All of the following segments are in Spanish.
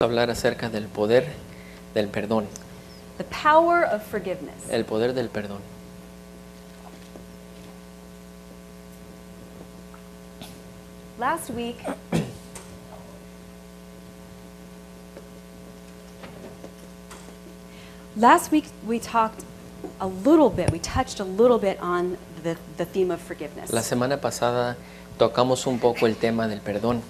hablar acerca del poder del perdón. The power of forgiveness. El poder del perdón. Last week, we talked a little bit, we touched a little bit on the theme of forgiveness. La semana pasada tocamos un poco el tema del perdón.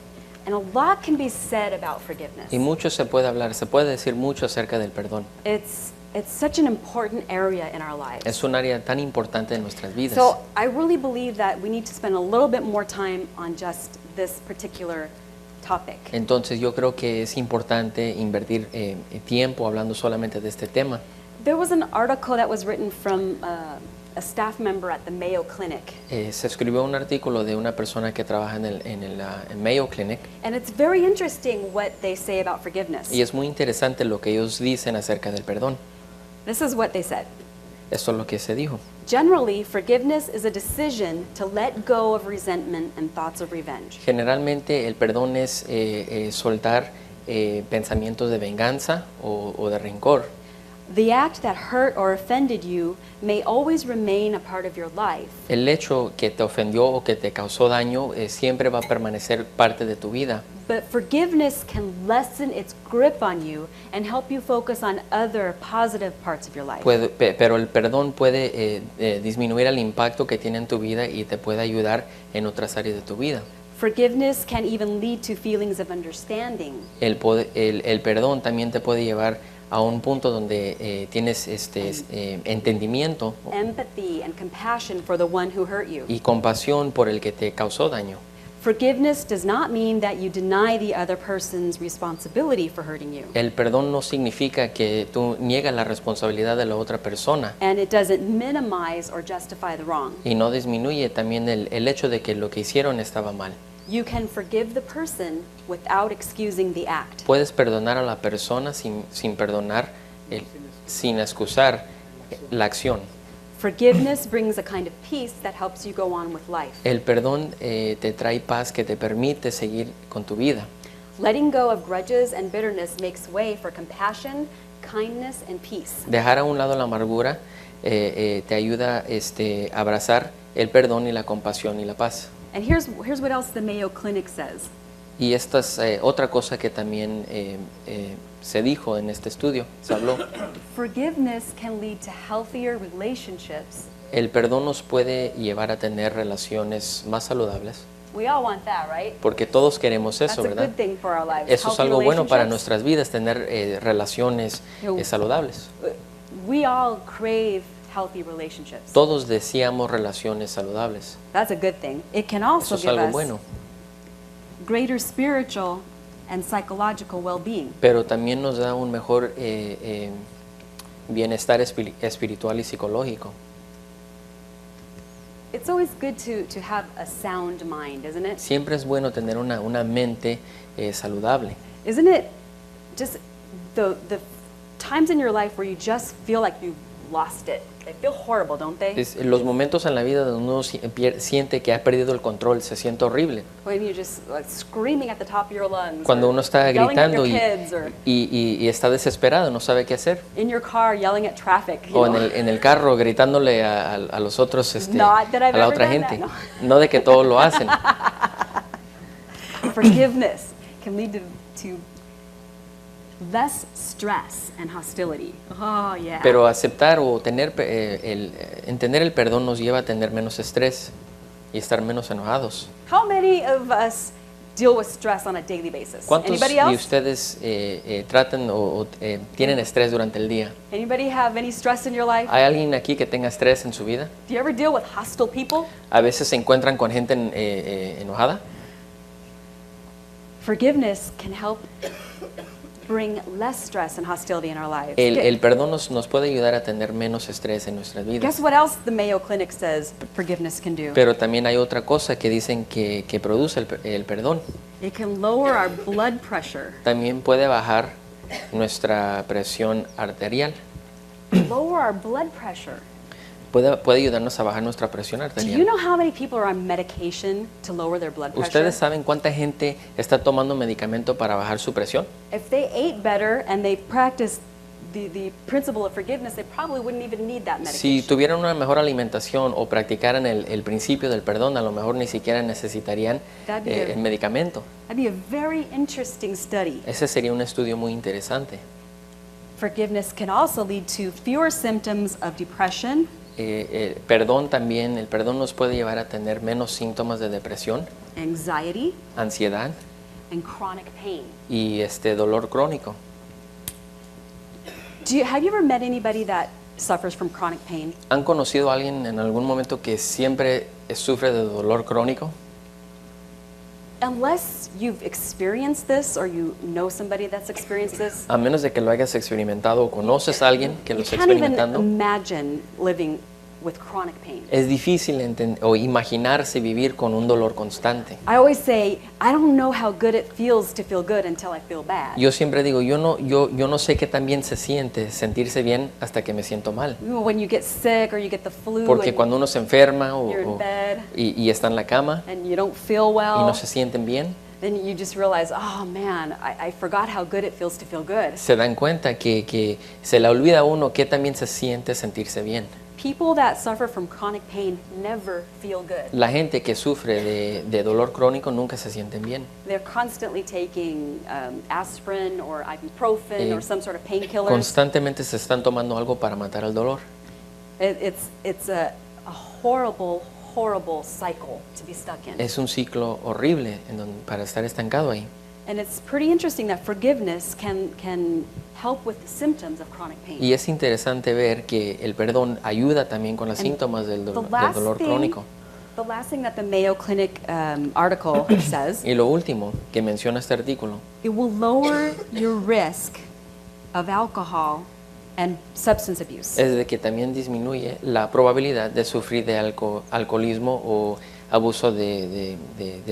And a lot can be said about forgiveness. Y mucho se puede hablar, se puede decir mucho acerca del perdón. It's such an important area in our lives. Es un área tan importante en nuestras vidas. So I really believe that we need to spend a little bit more time on just this particular topic. Entonces yo creo que es importante invertir tiempo hablando solamente de este tema. There was an article that was written from a staff member at the Mayo Clinic. Se escribió un artículo de una persona que trabaja en el Mayo Clinic. And it's very interesting what they say about forgiveness. Y es muy interesante lo que ellos dicen acerca del perdón. This is what they said. Esto es lo que se dijo. Generally, forgiveness is a decision to let go of resentment and thoughts of revenge. Generalmente el perdón es soltar pensamientos de venganza o de rencor. The act that hurt or offended you may always remain a part of your life. El hecho que te ofendió o que te causó daño siempre va a permanecer parte de tu vida. But forgiveness can lessen its grip on you and help you focus on other positive parts of your life. Pero el perdón puede disminuir el impacto que tiene en tu vida y te puede ayudar en otras áreas de tu vida. Forgiveness can even lead to feelings of understanding. El perdón también te puede llevar a un punto donde tienes entendimiento Empathy and compassion for the one who hurt you. y compasión por el que te causó daño. Forgiveness does not mean that you deny the other person's responsibility for hurting you. El perdón no significa que tú niegas la responsabilidad de la otra persona And it doesn't minimize or justify the wrong. y no disminuye también el hecho de que lo que hicieron estaba mal. You can forgive the person without excusing the act. Puedes perdonar a la persona sin perdonar, sin excusar la acción. Forgiveness brings a kind of peace that helps you go on with life. El perdón te trae paz que te permite seguir con tu vida. Letting go of grudges and bitterness makes way for compassion, kindness, and peace. Dejar a un lado la amargura te ayuda a abrazar el perdón y la compasión y la paz. And here's what else the Mayo Clinic says. Y esta es otra cosa que también se dijo en este estudio, se habló. Forgiveness can lead to healthier relationships. El perdón nos puede llevar a tener relaciones más saludables, We all want that, right? porque todos queremos That's eso, a ¿verdad? good thing for our lives. Eso es Healthy algo bueno para relationships. nuestras vidas, tener relaciones saludables. We all crave healthy relationships. Todos deseamos relaciones saludables. That's a good thing. It can also Eso es give algo us bueno. greater spiritual and psychological well-being. Pero también nos da un mejor bienestar espiritual y psicológico. It's always good to have a sound mind, isn't it? Siempre es bueno tener una mente saludable. Isn't it just the times in your life where you just feel like you lost it? They feel horrible, don't they? Los momentos en la vida donde uno siente que ha perdido el control, se siente horrible. When you're just like screaming at the top of your lungs. Cuando or uno está yelling at gritando your kids, or y está desesperado, no sabe qué hacer. in your car yelling at traffic. You O know? en el carro gritándole a los otros, Not that a I've la ever otra done gente. that, No de que todos lo hacen. Forgiveness can lead to less stress and hostility. Oh, yeah. Pero aceptar o entender el perdón nos lleva a tener menos estrés y estar menos enojados. How many of us deal with stress on a daily basis? ¿Cuántos Anybody de else? ustedes tratan o tienen estrés durante el día? Anybody have any stress in your life? ¿Hay alguien aquí que tenga estrés en su vida? Do you ever deal with hostile people? A veces se encuentran con gente enojada. Forgiveness can help bring less stress and hostility in our lives. El perdón nos puede ayudar a tener menos estrés en nuestras vidas. Guess what else the Mayo Clinic says forgiveness can do? Pero también hay otra cosa que dicen que produce el perdón. It can lower our blood pressure. También puede bajar nuestra presión arterial. Lower our blood pressure. puede ayudarnos a bajar nuestra presión Do arterial. you know how many people are on medication to lower their blood pressure? ¿Ustedes saben cuánta gente está tomando medicamento para bajar su presión? If they ate better and they practiced the principle of forgiveness, they probably wouldn't even need that Si medication. tuvieran una mejor alimentación o practicaran el principio del perdón, a lo mejor ni siquiera necesitarían That'd be a- el medicamento. That'd be a very interesting study. Ese sería un estudio muy interesante. Forgiveness can also lead to fewer symptoms of depression, Perdón también, el perdón nos puede llevar a tener menos síntomas de depresión, anxiety, ansiedad and chronic pain. y dolor crónico. Have you ever met anybody that suffers from chronic pain? ¿Han conocido a alguien en algún momento que siempre sufre de dolor crónico? Unless you've experienced this or you know somebody that's experienced this, A menos de que lo hayas experimentado o conoces a alguien que lo you esté can't even experimentando, imagine living with chronic pain. es difícil o imaginarse vivir con un dolor constante. I always say, I don't know how good it feels to feel good until I feel bad. Yo siempre digo, yo no sé qué tan bien se siente sentirse bien hasta que me siento mal. When you get sick or you get the flu Porque and cuando uno se enferma you're in bed y está en la cama and you don't feel y well, no se sienten bien, then you just realize, oh man, I forgot how good it feels to feel good. se dan cuenta que se le olvida a uno qué tan bien se siente sentirse bien. People that suffer from chronic pain never feel good. La gente que sufre de dolor crónico nunca se sienten bien. They're constantly taking aspirin or ibuprofen or some sort of painkillers. Constantemente se están tomando algo para matar el dolor. It's a horrible, horrible cycle to be stuck in. Es un ciclo horrible para estar estancado ahí. And it's pretty interesting that forgiveness can help with the symptoms of chronic pain. Y es interesante ver que el perdón ayuda también con los síntomas del dolor crónico. The last thing that the Mayo Clinic article says, Y lo último que menciona este artículo, it will lower your risk of alcohol and substance abuse. es de que también disminuye la probabilidad de sufrir de alcoholismo o abuso de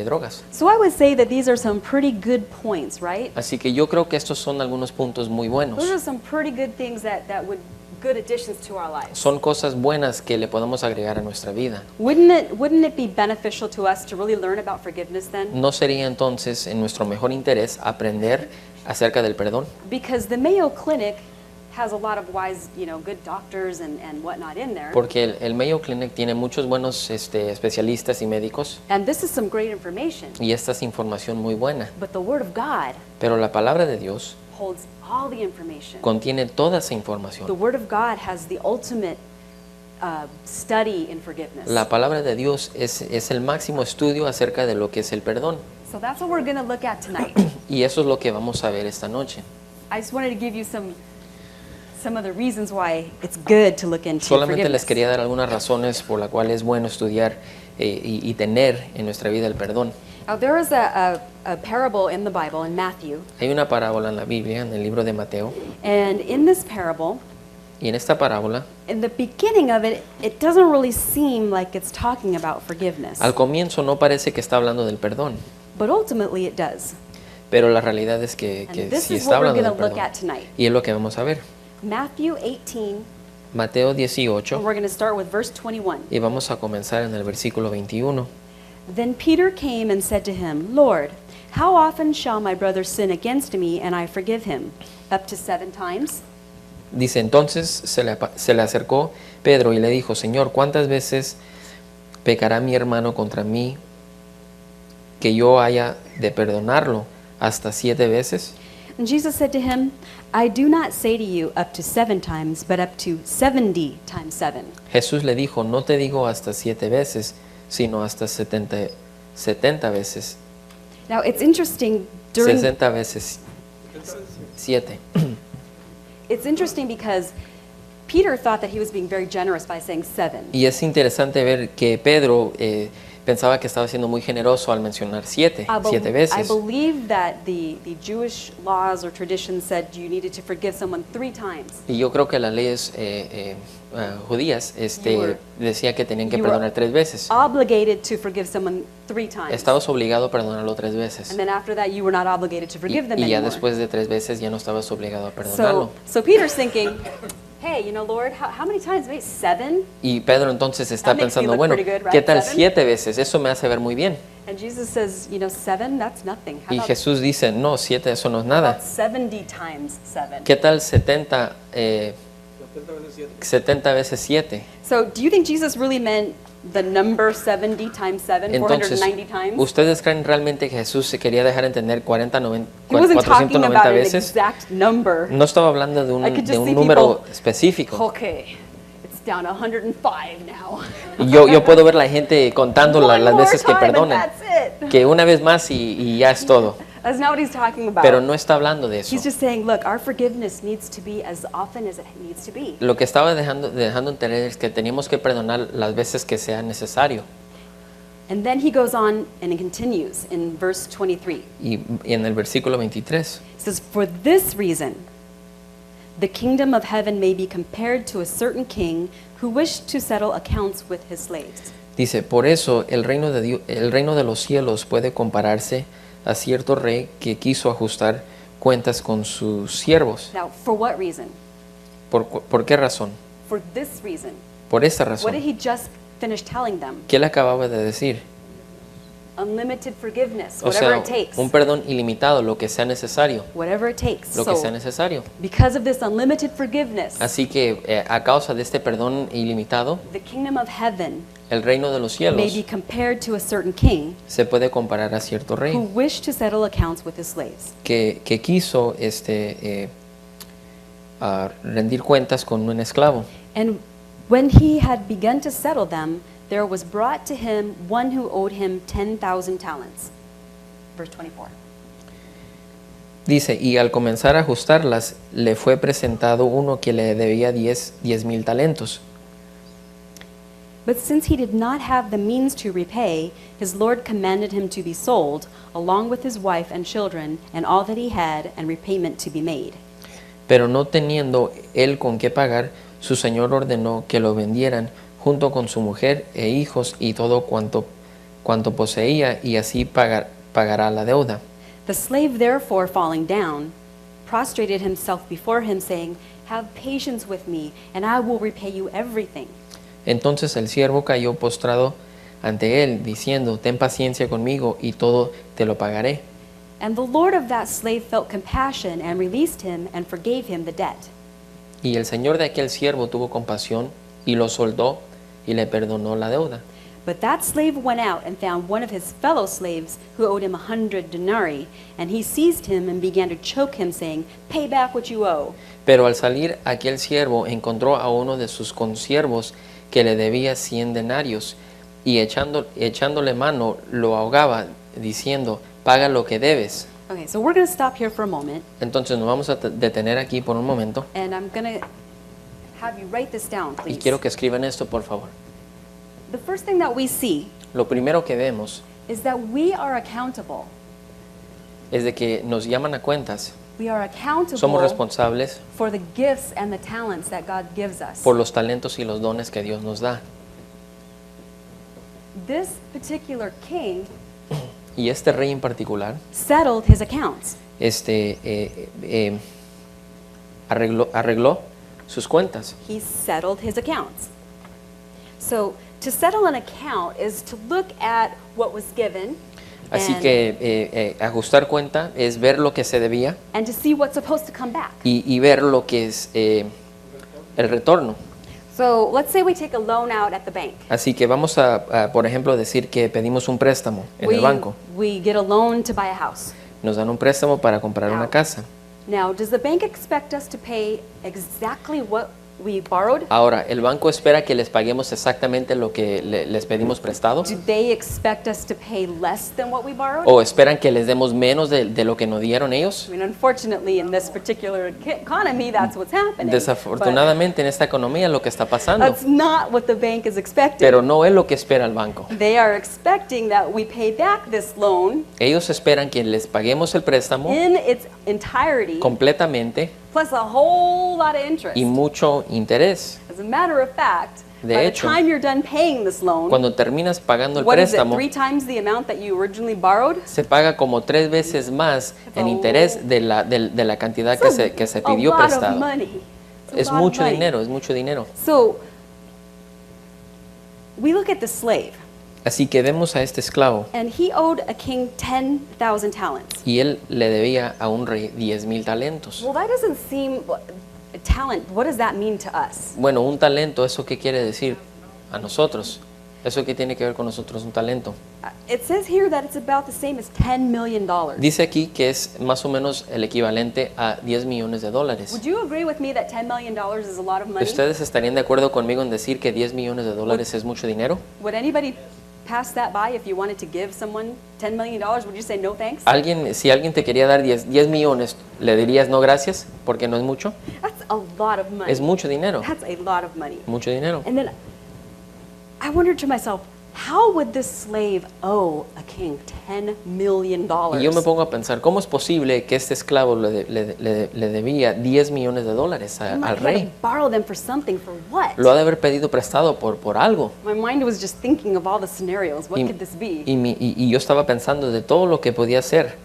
drogas. So I would say that these are some pretty good points, right? Así que yo creo que estos son algunos puntos muy buenos. Those are some pretty good things that would good additions to our lives. Son cosas buenas que le podemos agregar a nuestra vida. Wouldn't it be beneficial to us to really learn about forgiveness then? ¿No sería entonces en nuestro mejor interés aprender acerca del perdón? Because the Mayo Clinic has a lot of wise, good doctors and whatnot in there. Porque el Mayo Clinic tiene muchos buenos especialistas y médicos And this is some great information. y esta es información muy buena. But the Word of God Pero la palabra de Dios holds all the information. contiene toda esa The información. Word of God has the ultimate study in forgiveness. La palabra de Dios es el máximo estudio acerca de lo que es el perdón. So that's what we're going to look at tonight. Y eso es lo que vamos a ver esta noche. I just wanted to give you some of the reasons why it's good to look into Solamente les forgiveness. quería dar algunas razones por las cuales es bueno estudiar y tener en nuestra vida el perdón. Now, there is a parable in the Bible, in Matthew, Hay una parábola en la Biblia, en el libro de Mateo, and in this parable, y en esta parábola, in the beginning of it, it doesn't really seem like it's talking about forgiveness, al comienzo no parece que está hablando del perdón, but ultimately it does. pero la realidad es que And this sí is está what we're hablando going del to look perdón. at tonight. Y es lo que vamos a ver. Matthew 18, Mateo and 18, we're going to start with verse 21. y vamos a comenzar en el versículo 21. Then Peter came and said to him, Lord, how often shall my brother sin against me and I forgive him? Up to 7 times? Dice, entonces se le acercó Pedro y le dijo, Señor, ¿cuántas veces pecará mi hermano contra mí que yo haya de perdonarlo? ¿Hasta 7 veces? And Jesus said to him, I do not say to you up to 7 times, but up to 70 times 7. Jesús le dijo, no te digo hasta 7 veces, sino hasta 70 veces. Now it's interesting during 60 veces 7. it's interesting because Peter thought that he was being very generous by saying 7. Y es interesante ver que Pedro pensaba que estaba siendo muy generoso al mencionar 7 I veces. believe that the Jewish laws or traditions said you needed to forgive someone 3 times. Y yo creo que las leyes judías decía que tenían que you were perdonar 3 veces. Obligated to forgive someone 3 times. Estabas obligado a perdonarlo 3 veces. And then after that you were not obligated to forgive them Y ya anymore. después de 3 veces ya no estabas obligado a perdonarlo. So Peter's thinking, hey, Lord, how many times? Maybe 7? Y Pedro entonces está That makes me pensando, look bueno, pretty good, right? ¿qué tal 7? 7 veces? Eso me hace ver muy bien. And Jesus says, 7, that's nothing. How Y about, Jesús dice, no, 7 eso no es how nada. about 70 times 7? ¿Qué tal 70 veces 7? So do you think Jesus really meant the number 70 times 7, Entonces, 490 times? ¿ustedes creen realmente que Jesús se quería dejar entender 40, He wasn't talking 490 about an veces? exact number. No estaba hablando de I could de just un see número people, específico. okay, it's down to 105 now. Y yo puedo ver la gente contando One las more veces que time and perdonan. that's it. Que una vez más y ya es todo. That's not what he's talking about. Pero no está hablando de eso. He's just saying, look, our forgiveness needs to be as often as it needs to be. Lo que estaba dejando entender es que teníamos que perdonar las veces que sea necesario. And then he goes on and it continues in verse 23. Y en el versículo 23 It says, for this reason, the kingdom of heaven may be compared to a certain king who wished to settle accounts with his slaves. dice, por eso el reino de los cielos puede compararse a cierto rey que quiso ajustar cuentas con sus siervos. Now, for what reason? ¿Por qué razón? For this reason. Por esta What did razón. he just finish telling them? ¿Qué le acababa de decir? Unlimited forgiveness, O whatever sea, it takes. un perdón ilimitado, lo que sea necesario. Whatever it takes. Lo que sea So, necesario. because of this unlimited forgiveness, Así que a causa de este perdón ilimitado, the kingdom of heaven el reino de los may be cielos compared to a certain king se puede comparar a cierto who rey wished to settle accounts with his slaves. que quiso a rendir cuentas con un esclavo. And when he had begun to settle them, there was brought to him one who owed him 10,000 talents. Verse 24. Dice, y al comenzar a ajustarlas, le fue presentado uno que le debía 10,000 talentos. But since he did not have the means to repay, his Lord commanded him to be sold, along with his wife and children, and all that he had, and repayment to be made. Pero no teniendo él con qué pagar, su señor ordenó que lo vendieran junto con su mujer e hijos y todo cuanto poseía, y así pagará la deuda. The slave therefore, falling down, prostrated himself before him, saying, have patience with me, and I will repay you everything. Entonces el siervo cayó postrado ante él, diciendo, ten paciencia conmigo y todo te lo pagaré. And the Lord of that slave felt compassion and released him and forgave him the debt. Y el señor de aquel siervo tuvo compasión y lo soldó y le perdonó la deuda. But that slave went out and found one of his fellow slaves who owed him 100 denarii, and he seized him and began to choke him, saying, pay back what you owe. Pero al salir aquel siervo encontró a uno de sus consiervos que le debía 100 denarios y echándole mano lo ahogaba, diciendo, paga lo que debes. Okay, so we're going to stop here for a moment, Entonces nos vamos a detener aquí por un momento and I'm going to have you write this down, y please. quiero que escriban esto, por favor. The first thing that we see Lo primero que vemos is that we are accountable. es de que nos llaman a cuentas. We are Somos accountable responsables for the gifts and the talents that God gives us. por los talentos y los dones que Dios nos da. This particular king Y este rey en particular settled his accounts. arregló sus cuentas. He settled his accounts. So to settle an account is to look at what was given Así que ajustar cuenta es ver lo que se debía and to see what's supposed to come back. y ver lo que es el retorno. So let's say we take a loan out at the bank. Así que vamos por ejemplo, decir que pedimos un préstamo en el banco. We get a loan to buy a house. Nos dan un préstamo para comprar una Now, casa. Now, does the bank expect us to pay exactly what we borrowed? Ahora, ¿el banco espera que les paguemos exactamente lo que les pedimos prestado? Do they expect us to pay less than what we borrowed? ¿O esperan que les demos menos de lo que nos dieron ellos? I mean, unfortunately, in this particular economy, that's what's happening. Desafortunadamente en esta economía lo que está But pasando, that's not what the bank is expecting. pero no es lo que espera el banco. They are expecting that we pay back this loan Ellos esperan que les paguemos el préstamo in its entirety, completamente plus a whole lot of interest. y mucho interés. As a matter of fact, De by hecho, the time you're done paying this loan, Cuando terminas pagando el what is it, préstamo, 3 times the amount that you originally borrowed? se paga como 3 veces más en interés de la cantidad que se A pidió lot of prestado. money. Es lot of mucho money. dinero, es mucho dinero. So we look at the slave, Así que vemos a este esclavo and he owed a king 10,000 talents. y él le debía a un rey 10,000 talentos. Well, that doesn't seem talent. What does that mean to us? Bueno, un talento, ¿eso qué quiere decir a nosotros? ¿Eso qué tiene que ver con nosotros, un talento? It says here that it's about the same as $10 million. Dice aquí que es más o menos el equivalente a 10 millones de dólares. Would you agree with me that $10 million is a lot of money? ¿Ustedes estarían de acuerdo conmigo en decir que 10 millones de dólares es mucho dinero? Would anybody pass that by if you wanted to give someone $10 million? Would you say no thanks? Si alguien te quería dar 10 millones, ¿le dirías no gracias? Porque no es mucho. That's a lot of money. Es mucho dinero, That's a lot of money. mucho dinero. And then I wondered to myself, how would this slave owe a king $10 million? Y yo me pongo a pensar, ¿cómo es posible que este esclavo le debía 10 millones de dólares He al had to rey? borrow them for something, for what? Lo ha de haber pedido prestado por algo. My mind was just thinking of all the scenarios. What Y, could this be? y yo estaba pensando de todo lo que podía ser.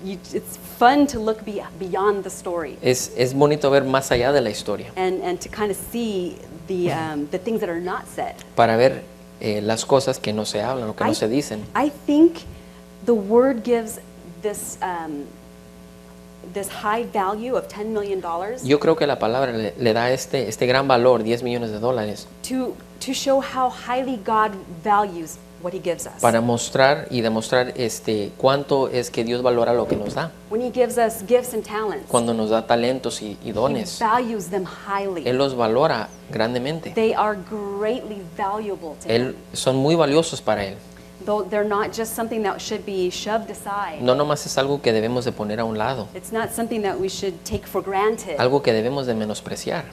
It's fun to look beyond the story Es bonito ver más allá de la historia, and to kind of see the things that are not said. para ver las cosas que no se hablan o que no I- se dicen. I think the word gives this this high value of $10 million Yo creo que la palabra le da este gran valor, 10 millones de dólares, to show how highly God values what He gives us. para mostrar y demostrar cuánto es que Dios valora lo que nos da. When He gives us gifts and talents, Cuando nos da talentos y He dones, values them highly. Él los valora grandemente. They are greatly valuable to Him. Son muy valiosos para Él. Though they're not just something that should be shoved aside. No nomás es algo que debemos de poner a un lado, It's not something that we should take for granted. algo que debemos de menospreciar.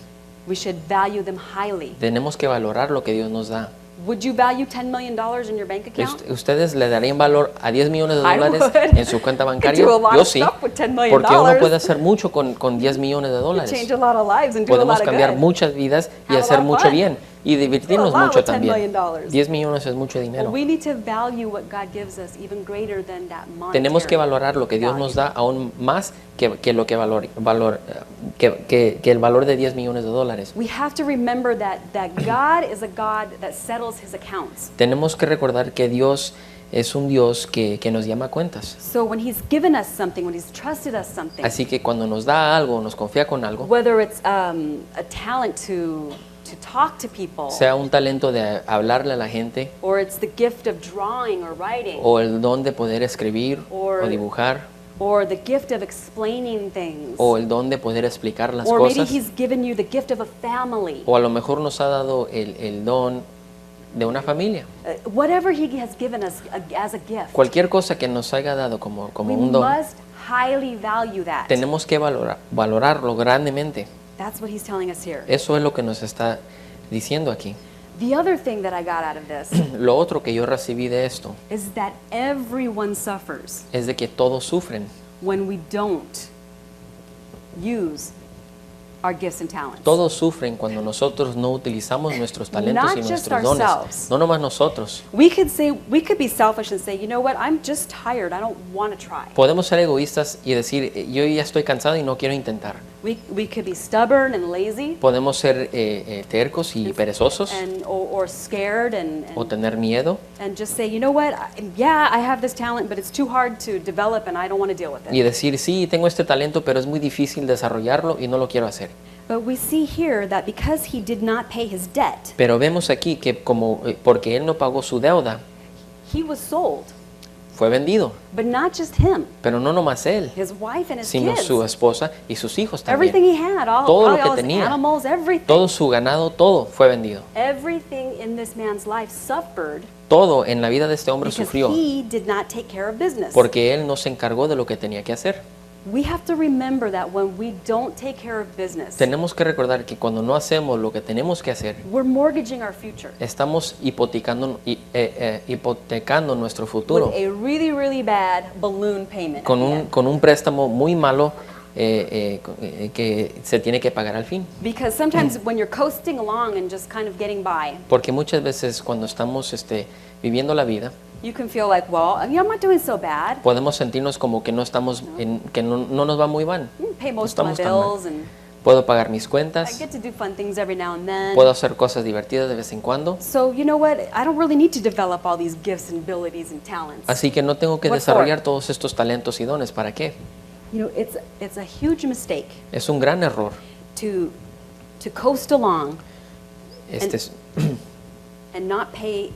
We should value them highly. Tenemos que valorar lo que Dios nos da. Would you value $10 million in your bank account? ¿Ustedes le darían valor a 10 millones de I dólares would. en su cuenta You bancaria? could do a lot Yo of sí, stuff with $10 million. porque uno puede hacer mucho con 10 millones de dólares. Change a lot of lives and do a Podemos lot of cambiar good. muchas vidas y Have a hacer lot of mucho fun. bien y divertirnos Do a lot mucho with $10 también. million. 10 millones es mucho Well, dinero. we need to value what God gives us even greater than that monetary Tenemos que valorar lo que Dios nos da aún más que lo que que el valor de 10 millones de dólares. We have to remember that God is a God that settles His accounts. Tenemos que recordar que Dios es un Dios que nos llama a cuentas. So when He's given us something, when He's trusted us something, Así que cuando nos da algo, nos confía con algo, whether it's a talent to talk to people, sea un talento de hablarle a la gente, or it's the gift of drawing or writing, o el don de poder escribir o Or- dibujar, or the gift of explaining things, o el don de poder explicar las or maybe cosas, He's given you the gift of a family. o a lo mejor nos ha dado el don de una familia. Whatever He has given us as a gift, Cualquier cosa que nos haya dado como we un don, must highly value that. tenemos que valorarlo grandemente. That's what He's telling us here. Eso es lo que nos está diciendo aquí. The other thing that I got out of this Lo otro que yo recibí de esto is that everyone suffers es de que todos sufren. when we don't use our gifts and talents. Todos sufren cuando nosotros no utilizamos nuestros talentos Not y just nuestros dones. ourselves. No nomás nosotros. We could be selfish and say, you know what, I'm just tired. I don't want to try. Podemos ser egoístas y decir, yo ya estoy cansado y no quiero intentar. We could be stubborn and lazy Podemos ser tercos y perezosos or scared o tener miedo and just say, you know what, yeah, I have this talent, but it's too hard to develop and I don't want to deal with y it. decir, sí, tengo este talento, pero es muy difícil desarrollarlo y no lo quiero hacer. But we see here that because he did not pay his debt, Pero vemos aquí que porque él no pagó su deuda, he was sold. fue vendido. But not just him, Pero no nomás él, his wife and his sino kids. su esposa y sus hijos Everything también. he had, all, Todo lo probably que all his tenía. animals, everything. Todo su ganado, todo fue vendido. Everything in this man's life suffered Todo en la vida de este hombre because sufrió he did not take care of business. porque él no se encargó de lo que tenía que hacer. We have to remember that when we don't take care of business, Tenemos que recordar que cuando no hacemos lo que tenemos que hacer, we're mortgaging our future estamos hipotecando nuestro with futuro a really, really bad balloon payment. con at the un, end. con un préstamo muy malo que se tiene que pagar al fin. Because sometimes when you're coasting along and just kind of getting by, Porque muchas veces cuando estamos viviendo la vida, you can feel like, well, I'm not doing so bad. podemos sentirnos como que no estamos, que no nos va muy mal. Pay most No of my estamos tan mal. bills and Puedo pagar mis I cuentas. get to do fun things every now and then. Puedo hacer cosas divertidas de vez en cuando. So you know what? I don't really need to develop all these gifts and abilities and talents. Así que no tengo que What desarrollar for? todos estos talentos y dones. ¿Para qué? You know, it's a huge mistake Es un gran error. to coast along Este es, and not pay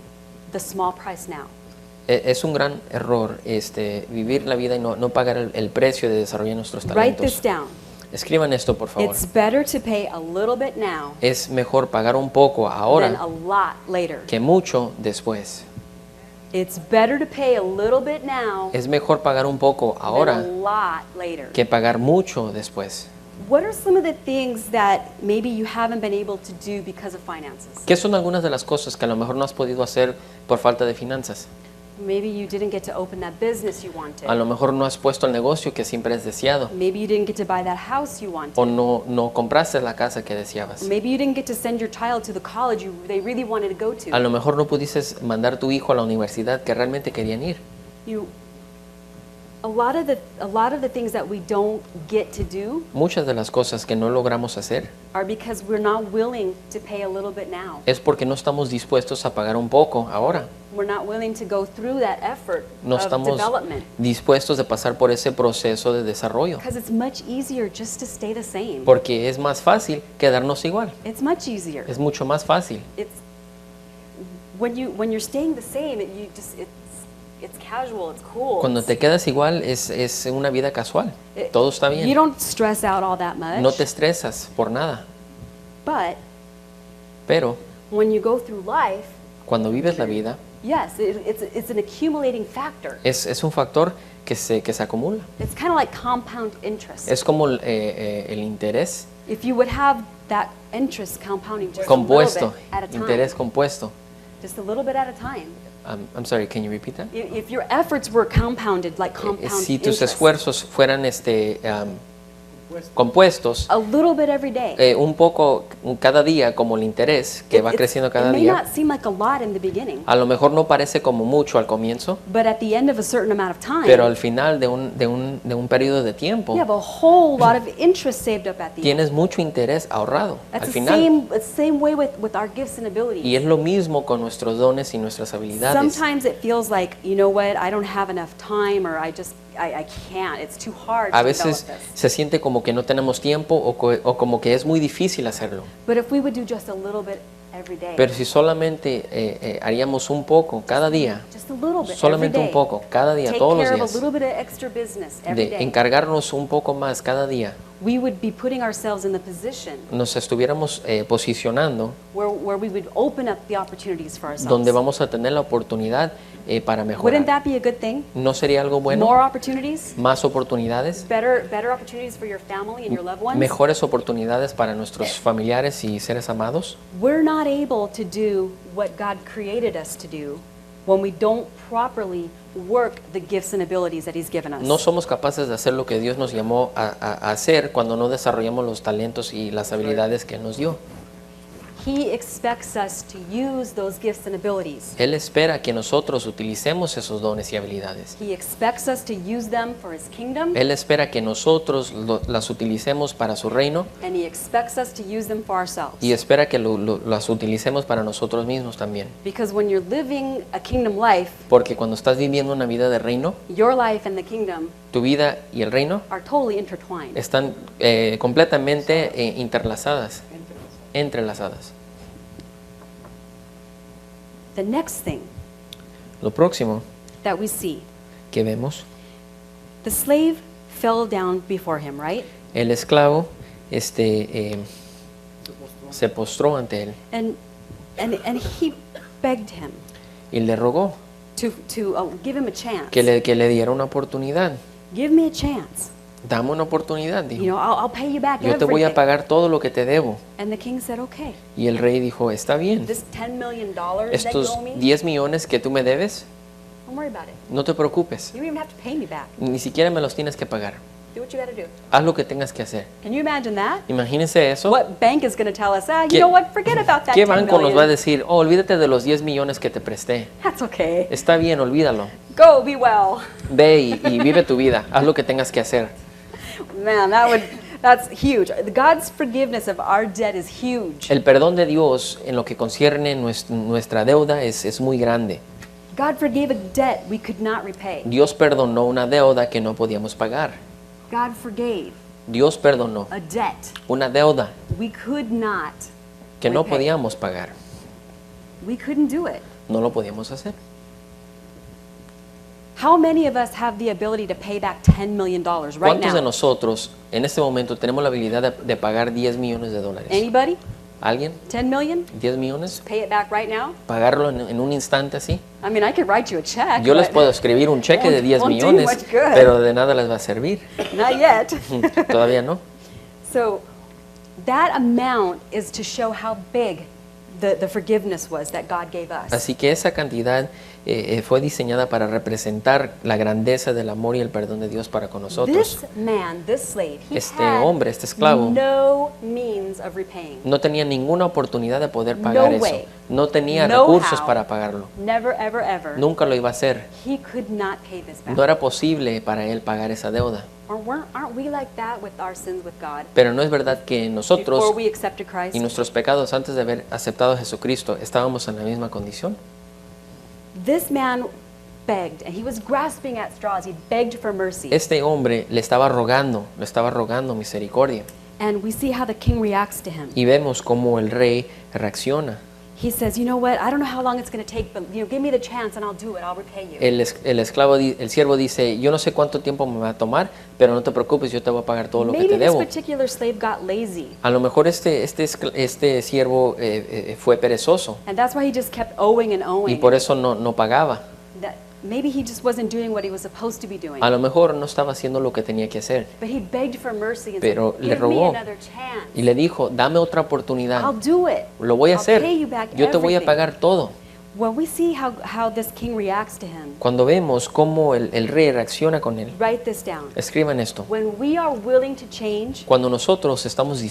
the small price now. es un gran error vivir la vida y no pagar el precio de desarrollar nuestros Write this talentos. down. Escriban esto, por favor. It's better to pay a little bit now Es mejor pagar un poco than a ahora lot later. que mucho después. It's better to pay a little bit now Es mejor pagar un poco than a ahora lot later. que pagar mucho después. What are some of the things that maybe you haven't been able to do because of finances? ¿Qué son algunas de las cosas que a lo mejor no has podido hacer por falta de finanzas? Maybe you didn't get to open that business you wanted. A lo mejor no has puesto el negocio que siempre has deseado. Maybe you didn't get to buy that house you wanted. O no compraste la casa que deseabas. Maybe you didn't get to send your child to the college they really wanted to go to. A lo mejor no pudiste mandar a tu hijo a la universidad que realmente querían ir. A lot of the things that we don't get to do Muchas de las cosas que no logramos hacer are because we're not willing to pay a little bit now. es porque no estamos dispuestos a pagar un poco ahora. We're not willing to go through that effort No of estamos development dispuestos de pasar por ese proceso de desarrollo. because it's much easier just to stay the same. Porque es más fácil quedarnos igual. It's much easier. Es mucho más fácil. It's when you're staying the same, it's casual, it's cool. Cuando te quedas igual es una vida casual. Todo está You bien. don't stress out all that much. No te estresas por nada. But Pero when you go through life, cuando vives la vida, yes, it's an accumulating factor. es un factor que se acumula. It's kind of like compound interest. Es como el interés If you would have that interest compounding just compuesto. a little bit at a time, Interés compuesto. just a little bit at a time. I'm sorry, can you repeat that? If your efforts were compounded like compound Si tus interest, esfuerzos fueran compuestos, a little bit every day. un poco cada día, como el interés que va creciendo cada it may día, not seem like a lot in the beginning, a lo mejor no parece como mucho al comienzo, but at the end of a certain amount of time, pero al final de un periodo de tiempo you have a whole lot of interest saved up at the end. tienes mucho interés ahorrado al That's final. the same way with our gifts and abilities. Y es lo mismo con nuestros dones y nuestras habilidades. Sometimes it feels like, you know what, I don't have enough time, or I can't. It's too hard A to veces develop this. se siente como que no tenemos tiempo o como que es muy difícil hacerlo. But if we would do just a little bit every day, Pero si solamente haríamos un poco cada día, just a little bit solamente every un day, poco cada día, take todos los care of a días, little bit of extra business every de day, encargarnos un poco más cada día, we would be putting ourselves in the position nos estuviéramos posicionando where we would open up the opportunities for ourselves. donde vamos a tener la oportunidad para Wouldn't mejorar. that be a good thing? ¿No sería algo bueno? More opportunities, Más oportunidades, better opportunities for your family and your loved ones. mejores oportunidades para nuestros familiares y seres amados. We're not able to do what God created us to do when we don't properly work the gifts and abilities that He's given us. No somos capaces de hacer lo que Dios nos llamó a hacer cuando no desarrollamos los talentos y las habilidades que Él nos dio. He expects us to use those gifts and abilities. Él espera que nosotros utilicemos esos dones y habilidades. He expects us to use them for His kingdom, Él espera que nosotros las utilicemos para su reino and He expects us to use them for ourselves. y espera que las utilicemos para nosotros mismos también. Because when you're living a kingdom life, Porque cuando estás viviendo una vida de reino, your life and the kingdom tu vida y el reino are totally intertwined. están completamente entrelazadas. The next thing Lo próximo that we see, que vemos, the slave fell down before him, right? el esclavo se postró ante él And he begged him y le rogó to give him a chance. que le diera una oportunidad. Give me a chance. Dame una oportunidad, You dijo. know, I'll pay you back Yo te voy a everything. pagar todo lo que te debo. And the king said, okay, Y el rey dijo, está bien. this $10 million that you Estos owe me, 10 millones que tú me debes, don't worry about it. no te preocupes. You don't even have to pay me back. Ni siquiera me los tienes que pagar. Do what you gotta do. Haz lo que tengas que hacer. Can you imagine that? Imagínense eso. What bank is going to tell us, you ¿Qué- know what, forget about that ¿Qué 10 banco nos va a million. decir, oh, olvídate de los 10 millones que te presté? That's okay. Está bien, olvídalo. Go, be well. Ve y vive tu vida. Haz lo que tengas que hacer. Man, That's huge. God's forgiveness of our debt is huge. El perdón de Dios en lo que concierne nuestra deuda es muy grande. God forgave a debt we could not repay. Dios perdonó una deuda que no podíamos pagar. God forgave Dios perdonó a debt una deuda we could not que no repay. podíamos pagar. We couldn't do it. No lo podíamos hacer. How many of us have the ability to pay back $10 million right ¿Cuántos de now? nosotros en este momento tenemos la habilidad de pagar 10 millones de dólares? Anybody? ¿Alguien? 10 million? 10 millones. Pay it back right now? Pagarlo en un instante así. I mean, I could write you a check. Yo les but puedo escribir un cheque de 10 won't do millones, much good. pero de nada les va a servir. Not yet. Todavía no. So that amount is to show how big the forgiveness was that God gave us. Así que esa cantidad fue diseñada para representar la grandeza del amor y el perdón de Dios para con nosotros. This man, this slave, he Este had hombre, este esclavo, no means of repaying. no tenía ninguna oportunidad de poder pagar No eso. way. No tenía No recursos how. para pagarlo. Never, ever, ever. Nunca lo iba a hacer. He could not pay this back. No era posible para él pagar esa deuda. Aren't we like that with our sins with God? Pero no es verdad que nosotros Before we accepted Christ, y nuestros pecados antes de haber aceptado a Jesucristo estábamos en la misma condición. this man begged, and he was grasping at straws. He begged for mercy. Este hombre le estaba rogando misericordia. And we see how the king reacts to him. Y vemos cómo el rey reacciona. He says, you know what, I don't know how long it's going to take, but give me the chance and I'll do it. I'll repay you. El siervo dice, yo no sé cuánto tiempo me va a tomar, pero no te preocupes, yo te voy a pagar todo lo que Maybe te this debo. particular slave got lazy, A lo mejor este siervo fue perezoso and that's why he just kept owing and y owing. por eso no pagaba. That maybe he just wasn't doing what he was supposed to be doing. A lo mejor no estaba haciendo lo que tenía que hacer. But he begged for mercy and Pero said, le give me rogó another chance. y le dijo, dame otra oportunidad. I'll do it. Lo voy a I'll hacer. pay you back Yo te voy a everything. pagar todo. When we see how this king reacts to him, Cuando vemos cómo el rey reacciona con él, write this down. escriban esto. When we are willing to change, Cuando nosotros estamos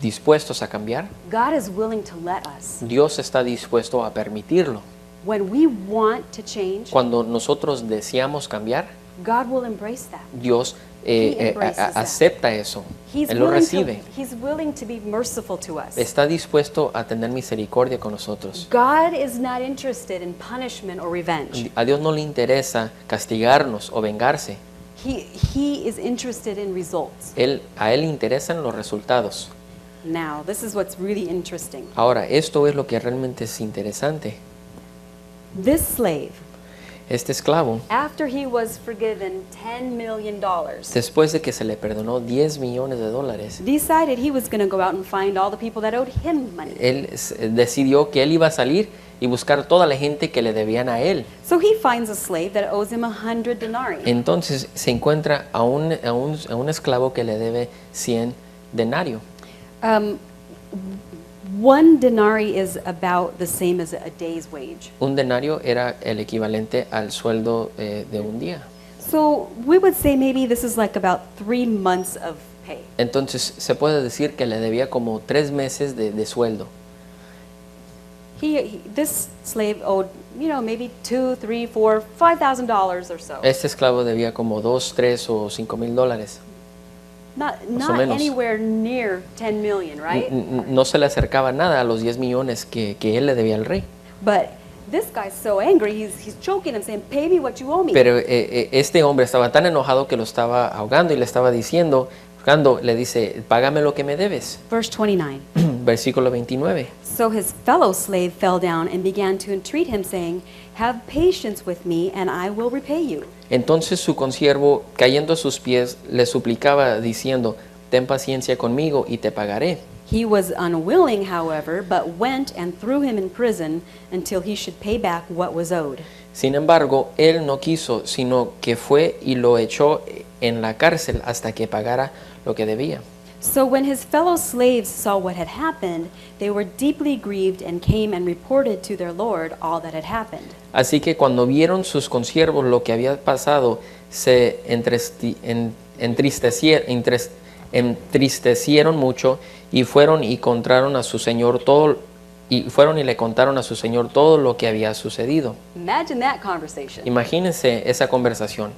dispuestos a cambiar, God is willing to let us. Dios está dispuesto a permitirlo. When we want to change, Cuando nosotros deseamos cambiar, God will embrace that. Dios He embraces that. acepta eso. Él lo recibe. He's willing to be merciful to us. Está dispuesto a tener misericordia con nosotros. God is not interested in punishment or revenge. A Dios no le interesa castigarnos o vengarse. He is interested in results. A Él le interesan los resultados. Now, this is what's really interesting. Ahora, esto es lo que realmente es interesante. This slave, Este esclavo, after he was forgiven $10 million, después de que se le perdonó 10 millones de dólares, decided he was going to go out and find all the people that owed him money. él decidió que él iba a salir y buscar toda la gente que le debían a él. So he finds a slave that owes him 100 denarii. Entonces se encuentra a un esclavo que le debe 100 denarios. One denarii is about the same as a day's wage. Un denario era el equivalente al sueldo de un día. So we would say maybe this is like about 3 months of pay. Entonces se puede decir que le debía como 3 meses de sueldo. This slave owed, maybe $2,000, $3,000, $4,000, $5,000 or so. Este esclavo debía como 2, 3 o 5 mil dólares. Not o menos. anywhere near 10 million, right? No se le acercaba nada a los 10 millones que él le debía al rey. But this guy's so angry, he's choking him, saying, "Pay me what you owe me." Pero este hombre estaba tan enojado que lo estaba ahogando y le estaba diciendo, cuando le dice, págame lo que me debes. Verse 29. Versículo 29. So his fellow slave fell down and began to entreat him, saying, "Have patience with me, and I will repay you." Entonces su consiervo, cayendo a sus pies, le suplicaba, diciendo, ten paciencia conmigo y te pagaré. He was unwilling, however, but went and threw him in prison until he should pay back what was owed. Sin embargo, él no quiso, sino que fue y lo echó en la cárcel hasta que pagara lo que debía. So when his fellow slaves saw what had happened, they were deeply grieved and came and reported to their lord all that had happened. Así que cuando vieron sus consiervos lo que había pasado, se entristecieron mucho y fueron y contaron a su señor todo y le contaron a su señor todo lo que había sucedido. Imagine that conversation. Imagínense esa conversación.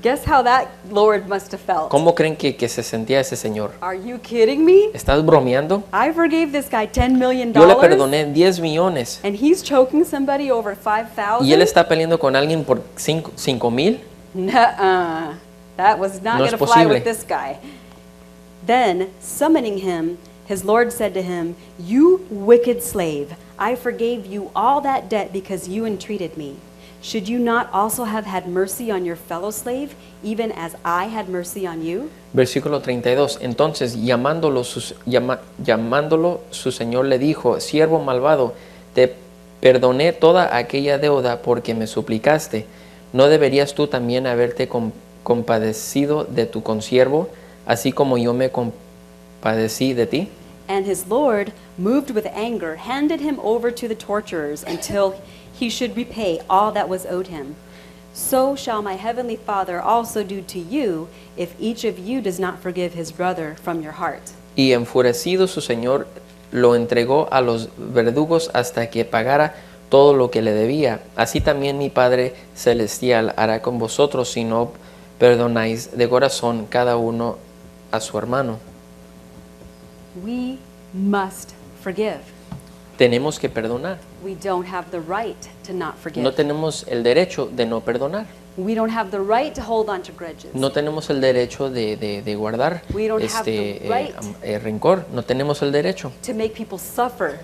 Guess how that Lord must have felt. ¿Cómo creen que se sentía ese señor? Are you kidding me? ¿Estás bromeando? I forgave this guy $10 million. Yo le perdoné 10 millones And he's choking somebody over 5,000? y él está peleando con alguien por 5,000. Nuh-uh. That was not No going es to fly with posible. this guy. Then, summoning him, his Lord said to him, "You wicked slave, I forgave you all that debt because you entreated me. Should you not also have had mercy on your fellow slave, even as I had mercy on you?" Versículo 32. Entonces, llamándolo su señor le dijo, siervo malvado, te perdoné toda aquella deuda porque me suplicaste. ¿No deberías tú también haberte compadecido de tu consiervo, así como yo me compadecí de ti? And his Lord, moved with anger, handed him over to the torturers until he should repay all that was owed him. So shall my heavenly Father also do to you, if each of you does not forgive his brother from your heart. Y enfurecido su señor lo entregó a los verdugos hasta que pagara todo lo que le debía. Así también mi Padre Celestial hará con vosotros si no perdonáis de corazón cada uno a su hermano. We must forgive. Tenemos que perdonar. We don't have the right to not forgive. No tenemos el derecho de no perdonar. We don't have the right to hold on to grudges. No tenemos el derecho de guardar We don't have the right rencor. No tenemos el derecho to make people suffer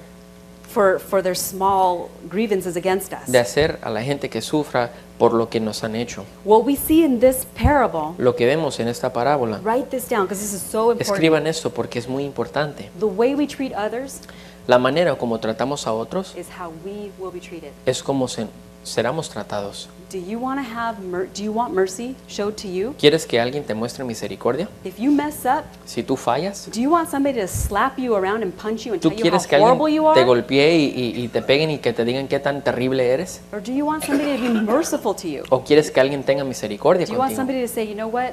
for their small grievances against us. de hacer a la gente que sufra por lo que nos han hecho. What we see in this parable, Lo que vemos en esta parábola, write this down because this is so important. escriban esto porque es muy importante. The way we treat others La manera como tratamos a otros is how we will be treated. es como seremos tratados. Do you want mercy showed to you? ¿Quieres que alguien te muestre misericordia? If you mess up, Si tú fallas, do you want somebody to slap you around and punch you and ¿tú tell you how quieres que horrible you alguien te are? golpee y te peguen y que te digan qué tan terrible eres? Or do you want somebody to be merciful to you? ¿O quieres que alguien tenga misericordia Do you want contigo somebody to say, you know what,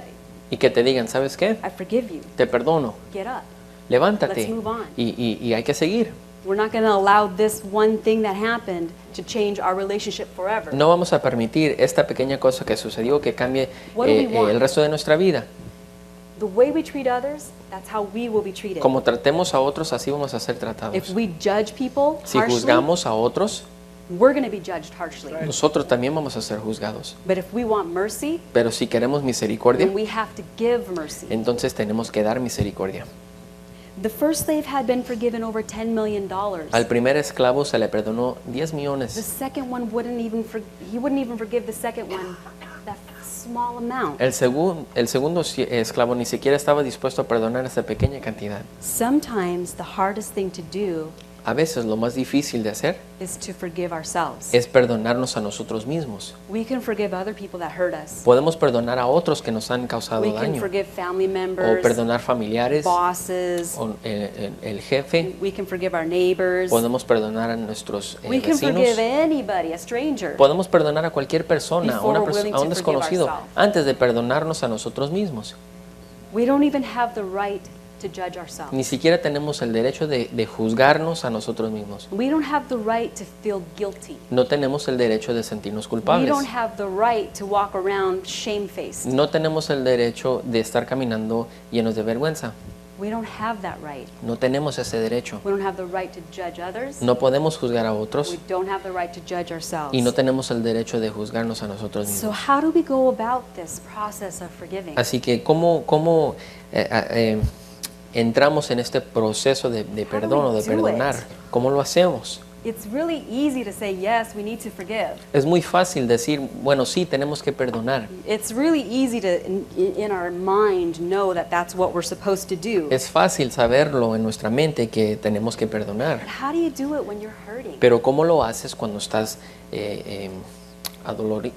y que te digan, ¿sabes qué? I forgive you, Te perdono, get up. levántate Let's move on. y hay que seguir. We're not going to allow this one thing that happened to change our relationship forever. No vamos a permitir esta pequeña cosa que sucedió que cambie What do we want? el resto de nuestra vida. The way we treat others, that's how we will be treated. Como tratemos a otros, así vamos a ser tratados. If we judge people Si harshly, juzgamos a otros, we're going to be judged harshly. nosotros también vamos a ser juzgados. But if we want mercy, Pero si queremos misericordia, then we have to give mercy. entonces tenemos que dar misericordia. The first slave had been forgiven over $10 million. Al primer esclavo se le perdonó 10 The millones. second one wouldn't even forgive the second one that small amount. El segundo esclavo ni siquiera estaba dispuesto a perdonar esa pequeña cantidad. Sometimes the hardest thing to do A veces lo más difícil de hacer is to forgive ourselves. es perdonarnos a nosotros mismos. We can forgive other people that hurt us. Podemos perdonar a otros que nos han causado We can daño, forgive family o members, perdonar familiares, bosses. o el jefe. We can forgive our neighbors. Podemos perdonar a nuestros We can forgive vecinos. anybody, a stranger. Podemos perdonar a cualquier persona, a, Before we're willing a un to desconocido, forgive ourselves. antes de perdonarnos a nosotros mismos. We don't even have the right to judge ourselves. Ni siquiera tenemos el derecho de juzgarnos a nosotros mismos. We don't have the right to feel guilty. No tenemos el derecho de sentirnos We culpables. don't have the right to walk around shamefaced. No tenemos el derecho de estar caminando llenos de vergüenza. We don't have that right. No tenemos ese derecho. We don't have the right to judge others. No podemos juzgar a otros We don't have the right to judge ourselves. y no tenemos el derecho de juzgarnos a nosotros So mismos. how do we go about this process of forgiving? Así que, ¿cómo entramos en este proceso de perdón o de do it? perdonar? ¿Cómo lo hacemos? It's really easy to say, yes, we need to forgive. Es muy fácil decir, bueno, sí, tenemos que perdonar. It's really easy to, in our mind, know that that's what we're supposed to do. Es fácil saberlo en nuestra mente que tenemos que perdonar. But how do you do it when you're hurting? Pero ¿cómo lo haces cuando estás adolorido?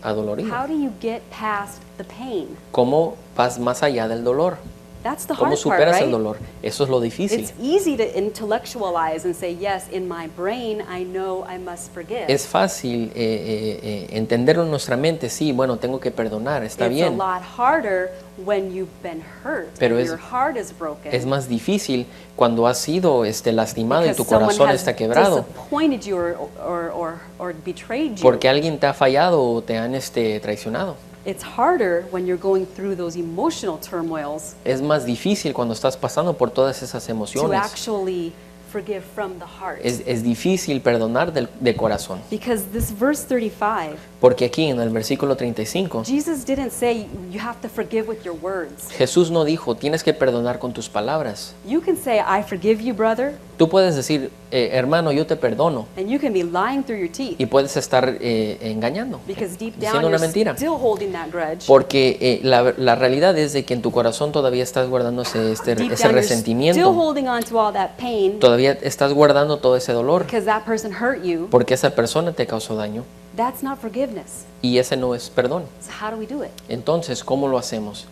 How do you get past the pain? ¿Cómo vas más allá del dolor? That's the ¿Cómo hard part, superas el right? dolor? Eso es lo difícil. It's easy to intellectualize and say, yes, in my brain, I know I must forgive. Es fácil entenderlo en nuestra mente, sí, bueno, tengo que perdonar, está It's a bien. lot harder when you've been hurt Pero and es- your heart is broken. Es más difícil cuando has sido lastimado y because tu someone corazón has está quebrado, disappointed you or betrayed you. porque alguien te ha fallado o te han traicionado. It's harder when you're going through those emotional turmoils Es más difícil cuando estás pasando por todas esas to emociones. actually forgive from the heart. Es difícil perdonar de corazón. Because this verse 35, Porque aquí en el versículo 35, Jesus didn't say you have to forgive with your words. Jesús no dijo, tienes que perdonar con tus palabras. You can say, I forgive you, brother, Tú puedes decir, hermano, yo te perdono. and you can be lying through your teeth Y puedes estar engañando, because deep diciendo down una you're mentira. still holding that grudge. Porque la realidad es de que en tu corazón todavía estás guardándose ese Deep down you're still resentimiento. holding on to all that pain Todavía estás guardando todo ese dolor. because that person hurt you. Porque esa persona te causó daño. That's not forgiveness. Y ese no es perdón. So how do we do it? Entonces, ¿cómo lo hacemos?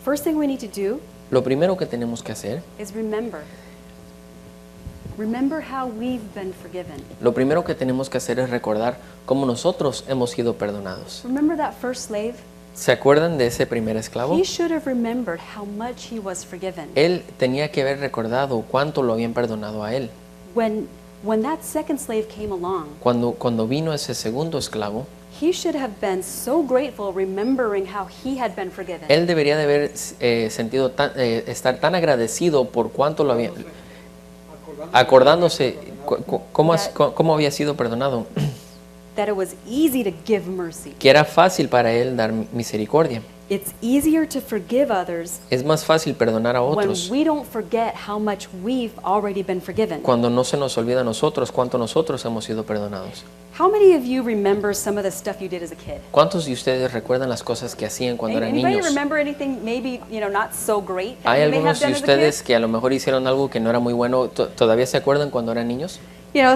First thing we need to do Lo primero que tenemos que hacer, is remember. Remember how we've been forgiven. lo primero que tenemos que hacer es recordar cómo nosotros hemos sido perdonados. Remember that first slave? ¿Se acuerdan de ese primer esclavo? He should have remembered how much he was forgiven. Él tenía que haber recordado cuánto lo habían perdonado a él. When that second slave came along, Cuando vino ese segundo esclavo, he should have been so grateful remembering how he had been forgiven. él debería de haber sentido estar tan agradecido por cuánto lo había, acordándose cómo había sido perdonado, That it was easy to give mercy. que era fácil para él dar misericordia. It's easier to forgive others Es más fácil perdonar a when otros we don't forget how much we've already been forgiven. cuando no se nos olvida a nosotros cuánto nosotros hemos sido perdonados. How many of you remember some of the stuff you did as a kid? ¿Cuántos de ustedes recuerdan las cosas que hacían cuando eran Anybody niños? remember anything maybe, not so great that ¿Hay you may have algunos de done as a ustedes kid? que a lo mejor hicieron algo que no era muy bueno? ¿Todavía se acuerdan cuando eran niños?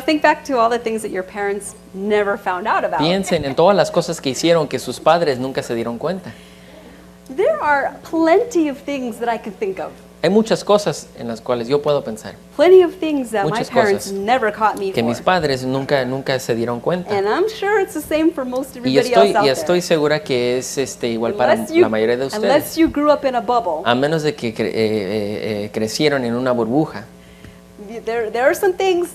Think back to all the things that your parents never found out about. Piensen en todas las cosas que hicieron que sus padres nunca se dieron cuenta. There are plenty of things that I could think of. Hay muchas cosas en las cuales yo puedo pensar Plenty of things that my Muchas parents cosas never caught me que mis for. padres nunca se dieron cuenta. And I'm sure it's the same for most Y everybody else out estoy there. segura que es igual para la mayoría de ustedes. Unless you grew up in a bubble, A menos de que crecieron en una burbuja. there are some things,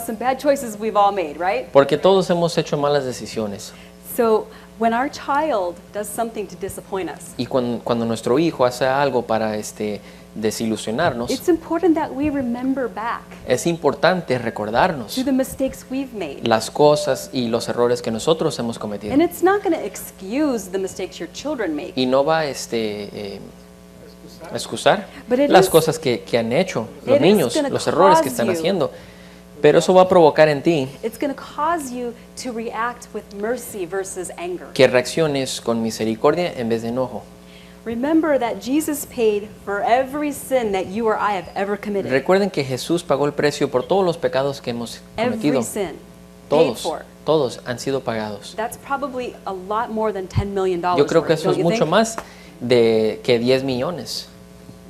some bad choices we've all made, right? Porque todos hemos hecho malas decisiones. So when our child does something to disappoint us, Y cuando nuestro hijo hace algo para desilusionarnos, it's important that we remember back es importante recordarnos to the mistakes we've made. las cosas y los errores que nosotros hemos cometido. And it's not going to excuse the mistakes your children make. Y no va a excusar But it las is- cosas que han hecho los it is niños, gonna los errores que cause están you- haciendo. Pero eso va a provocar en ti It's going to cause you to react with mercy versus anger. que reacciones con misericordia en vez de enojo. Remember that Jesus paid for every sin that you or I have ever committed. Recuerden que Jesús pagó el precio por todos los pecados que hemos cometido. Every sin paid Todos, for. todos han sido pagados. That's probably a lot more than $10 million. Yo creo que worth, eso es don't you mucho think? más que 10 millones.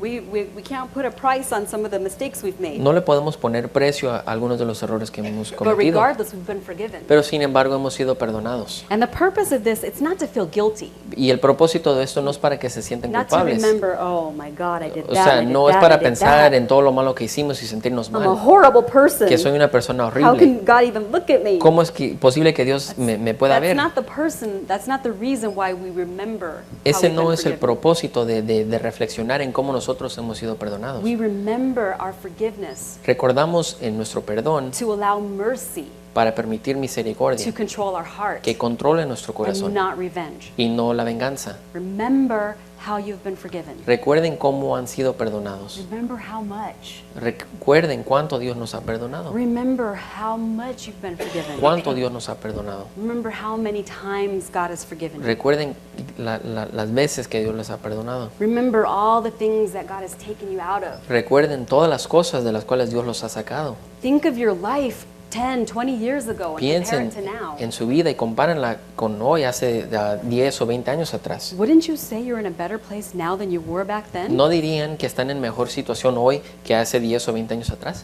We can't put a price on some of the mistakes we've made. No le podemos poner precio a algunos de los errores que hemos But cometido. regardless, we've been forgiven. Pero sin embargo hemos sido perdonados. And the purpose of this, it's not to feel guilty. Y el propósito de esto no es para que se sientan Not to culpables. remember, oh my God, I did O that. sea, I did no es that, para I did pensar that. en todo lo malo que hicimos y sentirnos I'm a mal. horrible person. Que soy una persona How horrible. can God even look at me? ¿Cómo es posible que Dios me pueda That's ver? not the person, that's not the reason why we remember how Ese we've no been es el forgiven. propósito de reflexionar en cómo nosotros hemos sido perdonados. We remember our forgiveness Recordamos en nuestro perdón to allow mercy para permitir to misericordia control our heart que controle nuestro and corazón not revenge. y no la venganza. Remember how you've been forgiven. Recuerden cómo han sido perdonados. Remember how much. Recuerden cuánto Dios nos ha perdonado. Remember how much you've been forgiven. Cuánto Dios nos ha perdonado. Remember how many times God has forgiven you. Recuerden las veces que Dios les ha perdonado. Remember all the things that God has taken you out of. Recuerden todas las cosas de las cuales Dios los ha sacado. Think of your life 10, 20 years ago and compare Piensen it to now. en su vida y compárenla con hoy, hace 10 o 20 años atrás. Wouldn't you say you're in a better place now than you were back then? ¿No dirían que están en mejor situación hoy que hace 10 o 20 años atrás?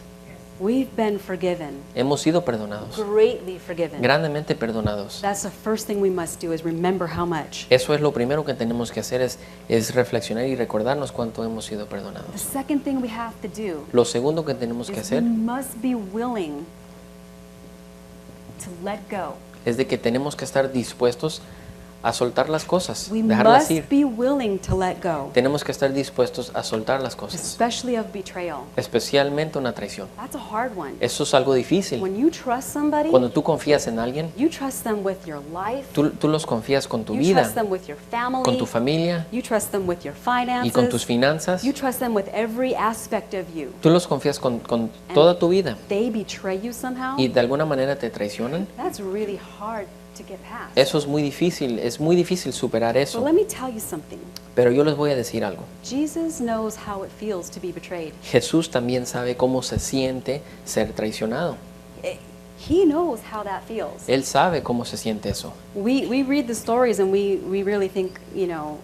We've been forgiven, Hemos sido perdonados, greatly forgiven. grandemente perdonados. That's the first thing we must do is remember how much. Eso es lo primero que tenemos que hacer, es reflexionar y recordarnos cuánto hemos sido The perdonados. second thing we have to do Lo segundo que tenemos que is we hacer must be willing to let go. es de que tenemos que estar dispuestos a soltar las cosas, We dejarlas must ir. be willing to let go, Tenemos que estar dispuestos a soltar las cosas, especially of betrayal. especialmente una traición. That's a hard one. Eso es algo difícil. When you trust somebody, Cuando tú confías en alguien, you trust them with your life, tú los confías con tu you vida, trust them with your con family, tu familia you trust them with your y con tus finances, finanzas. you trust them with every aspect of you. Tú los confías con toda tu vida They betray you somehow, y de alguna manera te traicionan. that's really hard to get past. Eso es muy difícil superar So eso. let me tell you something. Pero yo les voy a decir algo. Jesus knows how it feels to be betrayed. Jesús también sabe cómo se siente ser traicionado. He knows how that feels. Él sabe cómo se siente eso. We read the stories and we really think,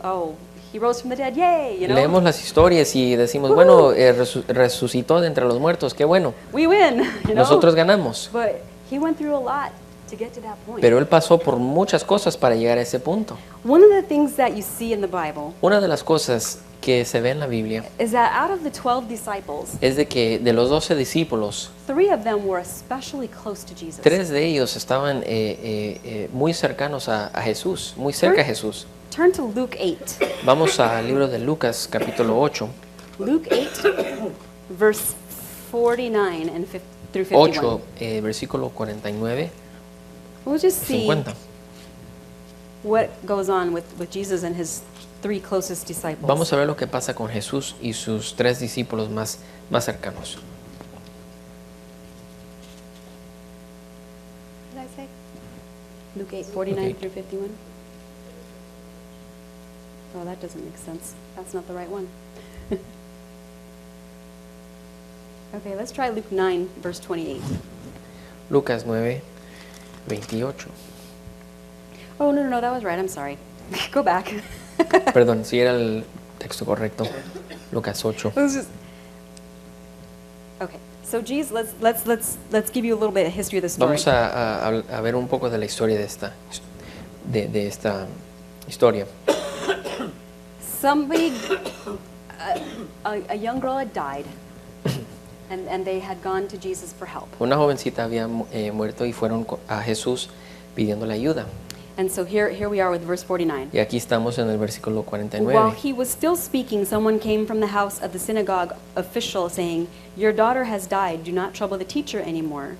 oh, he rose from the dead, yay, Leemos las historias y decimos, bueno, resucitó de entre los muertos, qué bueno. we win, Nosotros ganamos. But he went through a lot to get to that point. Pero Él pasó por muchas cosas para llegar a ese punto. One of the things that you see in the Bible Una de las cosas que se ve en la Biblia is that out of the 12 disciples, es de que de los 12 discípulos, 3 of them were especially close to Jesus. 3 de ellos estaban muy cercanos a Jesús, muy cerca a Jesús. Turn to Luke 8. Vamos al libro de Lucas, capítulo 8. Luke 8, verse 49 and through 51. 8, versículo 49, We'll just see 50. what goes on with Jesus and his 3 closest disciples. Vamos a ver lo que pasa con Jesús y sus 3 discípulos más cercanos. What did I say? Luke 8, 49 Okay. through 51. Oh, that doesn't make sense. That's not the right one. Okay, let's try Luke 9, verse 28. Lucas 9, 28. Oh, no, that was right. I'm sorry. Go back. Perdón, si era el texto correcto. Lucas 8. It was just- Okay, so Jesus, let's give you a little bit of history of the story. Vamos a ver un poco de la historia de esta historia. Somebody, a young girl had died, and they had gone to Jesus for help. Una jovencita había muerto y fueron a Jesús pidiéndole ayuda. And so here we are with verse 49. Y aquí estamos en el versículo While 49. he was still speaking, someone came from the house of the synagogue official saying, "Your daughter has died. Do not trouble the teacher anymore."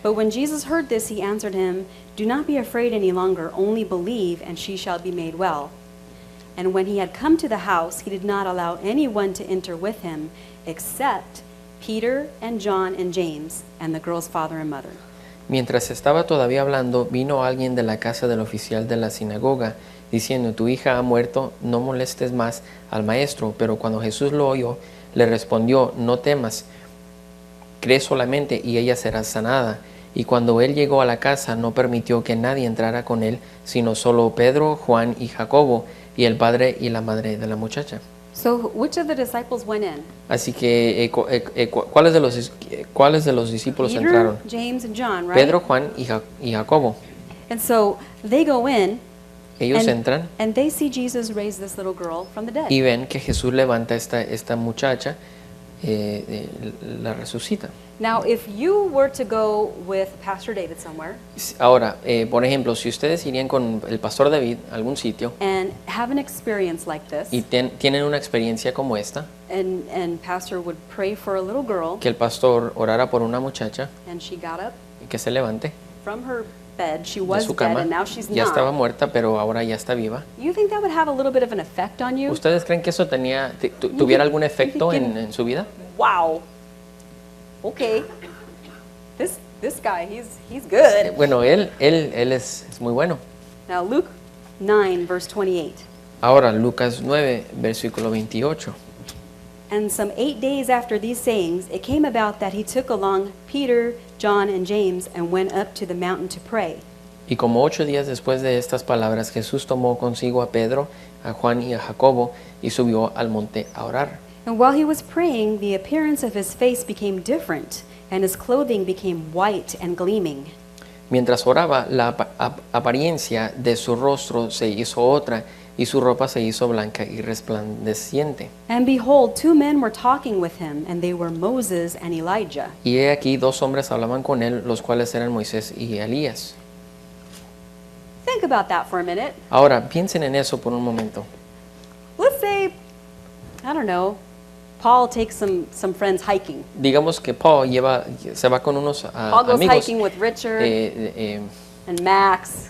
But when Jesus heard this, he answered him, "Do not be afraid any longer. Only believe, and she shall be made well." And when he had come to the house, he did not allow anyone to enter with him, except Peter and John and James, and the girl's father and mother. Mientras estaba todavía hablando, vino alguien de la casa del oficial de la sinagoga, diciendo, tu hija ha muerto, no molestes más al maestro. Pero cuando Jesús lo oyó, le respondió, no temas, cree solamente y ella será sanada. Y cuando él llegó a la casa, no permitió que nadie entrara con él, sino solo Pedro, Juan y Jacobo, y el padre y la madre de la muchacha. So which of the disciples went in? Así que, ¿cuáles de los discípulos Peter, entraron? James, and John, right? Pedro, Juan y Jacobo. And so they go in, Ellos entran and they see Jesus raise this little girl from the dead. y ven que Jesús levanta esta muchacha, la resucita. Now, if you were to go with Pastor David somewhere Ahora, por ejemplo, si ustedes irían con el pastor David a algún sitio and have an experience like this, y tienen una experiencia como esta, and Pastor would pray for a little girl, que el pastor orara por una muchacha and she got up y que se levante from her bed, she de was su dead, cama, and now she's ya estaba not. muerta, pero ahora ya está viva. You think that would have a little bit of an effect on you? ¿Ustedes creen que eso tuviera algún efecto can- en su vida? Wow. Okay. This guy, he's good. Bueno, él es muy bueno. Now, Luke 9, verse 28. Ahora, Lucas 9, versículo 28. And some 8 days after these sayings, it came about that he took along Peter, John, and James, and went up to the mountain to pray. Y como 8 días después de estas palabras, Jesús tomó consigo a Pedro, a Juan y a Jacobo y subió al monte a orar. And while he was praying, the appearance of his face became different, and his clothing became white and gleaming. Mientras oraba, la apariencia de su rostro se hizo otra y su ropa se hizo blanca y resplandeciente. And behold, 2 men were talking with him, and they were Moses and Elijah. Y he aquí 2 hombres hablaban con él, los cuales eran Moisés y Elías. Think think about that for a minute. Ahora, piensen en eso por un momento. Let's say, I don't know, Paul takes some friends hiking. Digamos que Paul se va con unos Paul goes amigos, hiking with Richard eh, and Max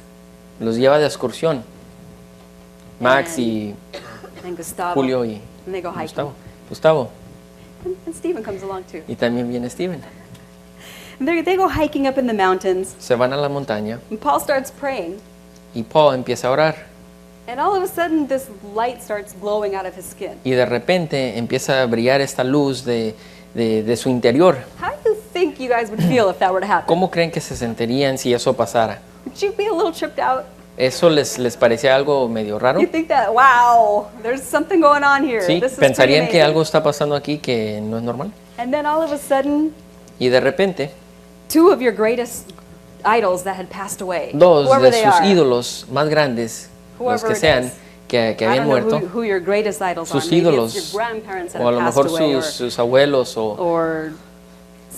los lleva de excursión. Max y and Gustavo. Julio y And they go hiking. Gustavo. And Stephen comes along too. Y también viene Steven. And they go hiking up in the mountains. Se van a la montaña And Paul starts praying. y Paul empieza a orar. And all of a sudden, this light starts glowing out of his skin. Y de repente empieza a brillar esta luz de su interior. How do you think you guys would feel if that were to happen? ¿Cómo creen que se sentirían si eso pasara? Would you be a little tripped out? ¿Eso les parecía algo medio raro? You think that, wow, there's something going on here. Sí, This is pretty pensarían que amazing. algo está pasando aquí que no es normal. And then all of a sudden, Y de repente, two of your greatest idols that had passed away, dos whoever de they sus are, ídolos más grandes, los Whoever que it sean, is. que I habían don't know muerto, who your greatest idols are. sus Maybe ídolos, it's your grandparents that o a have lo passed mejor away, sus abuelos, o or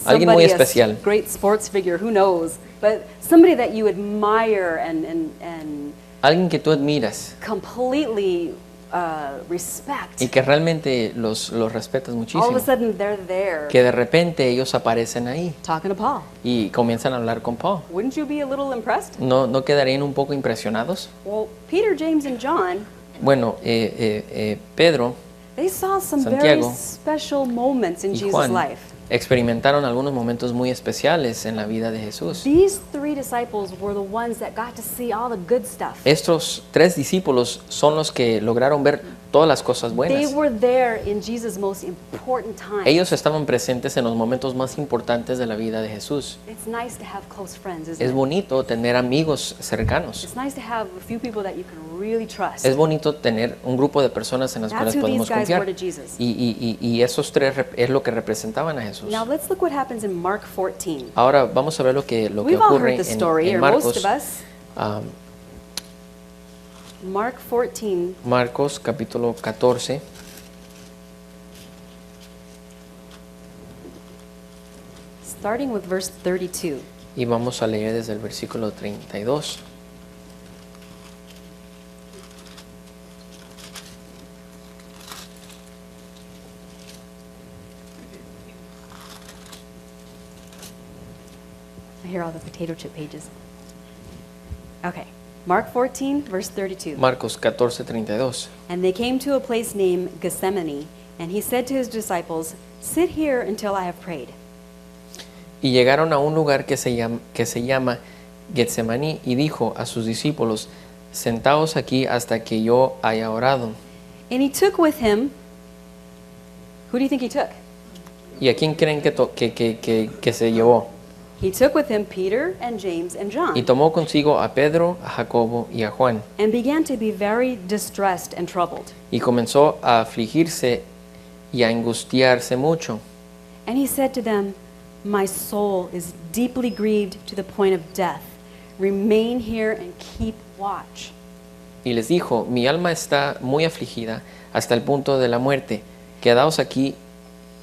alguien muy somebody, especial. a great sports figure, who knows? But somebody that you admire and alguien que tú admiras completely respect. y que realmente los respetas All muchísimo. of a sudden, they're there Que de repente ellos aparecen ahí talking to Paul. y comienzan a hablar con Paul. Wouldn't you be a little impressed? ¿No quedarían un poco impresionados? Well, Peter, James, and John, Bueno, Pedro they saw some Santiago very special moments in y Jesus' Juan life. experimentaron algunos momentos muy especiales en la vida de Jesús. These three disciples were the ones that got to see all the good stuff. Estos tres discípulos son los que lograron ver todas las cosas They buenas. were there in Jesus' most important time. Ellos estaban presentes en los momentos más importantes de la vida de Jesús. It's nice to have close friends, isn't Es it? bonito tener amigos cercanos. It's nice to have a few people that you can really trust. Es bonito tener un grupo de personas en las cuales That's who podemos these guys were confiar. to Jesus. Y esos tres es lo que representaban a Jesús. Now let's look what happens in Mark 14. Ahora vamos a ver lo que We've all ocurre heard the en, story, en or most Marcos. of us. ah, Mark 14, Marcos capítulo 14. starting with verse 32. Y vamos a leer desde el versículo 32. I hear all the potato chip pages. Okay. Mark 14, verse 32. Marcos 14, 32. And they came to a place named Gethsemane, and he said to his disciples, "Sit here until I have prayed." Y llegaron a un lugar que se llama Getsemaní y dijo a sus discípulos, sentaos aquí hasta que yo haya orado. And he took with him, who do you think he took? ¿Y a quién creen que se llevó? He took with him Peter and James and John, Y tomó consigo a Pedro, a Jacobo y a Juan. and began to be very distressed and troubled. Y comenzó a afligirse y a angustiarse mucho. And he said to them, "My soul is deeply grieved to the point of death. Remain here and keep watch." Y les dijo, mi alma está muy afligida hasta el punto de la muerte. Quedaos aquí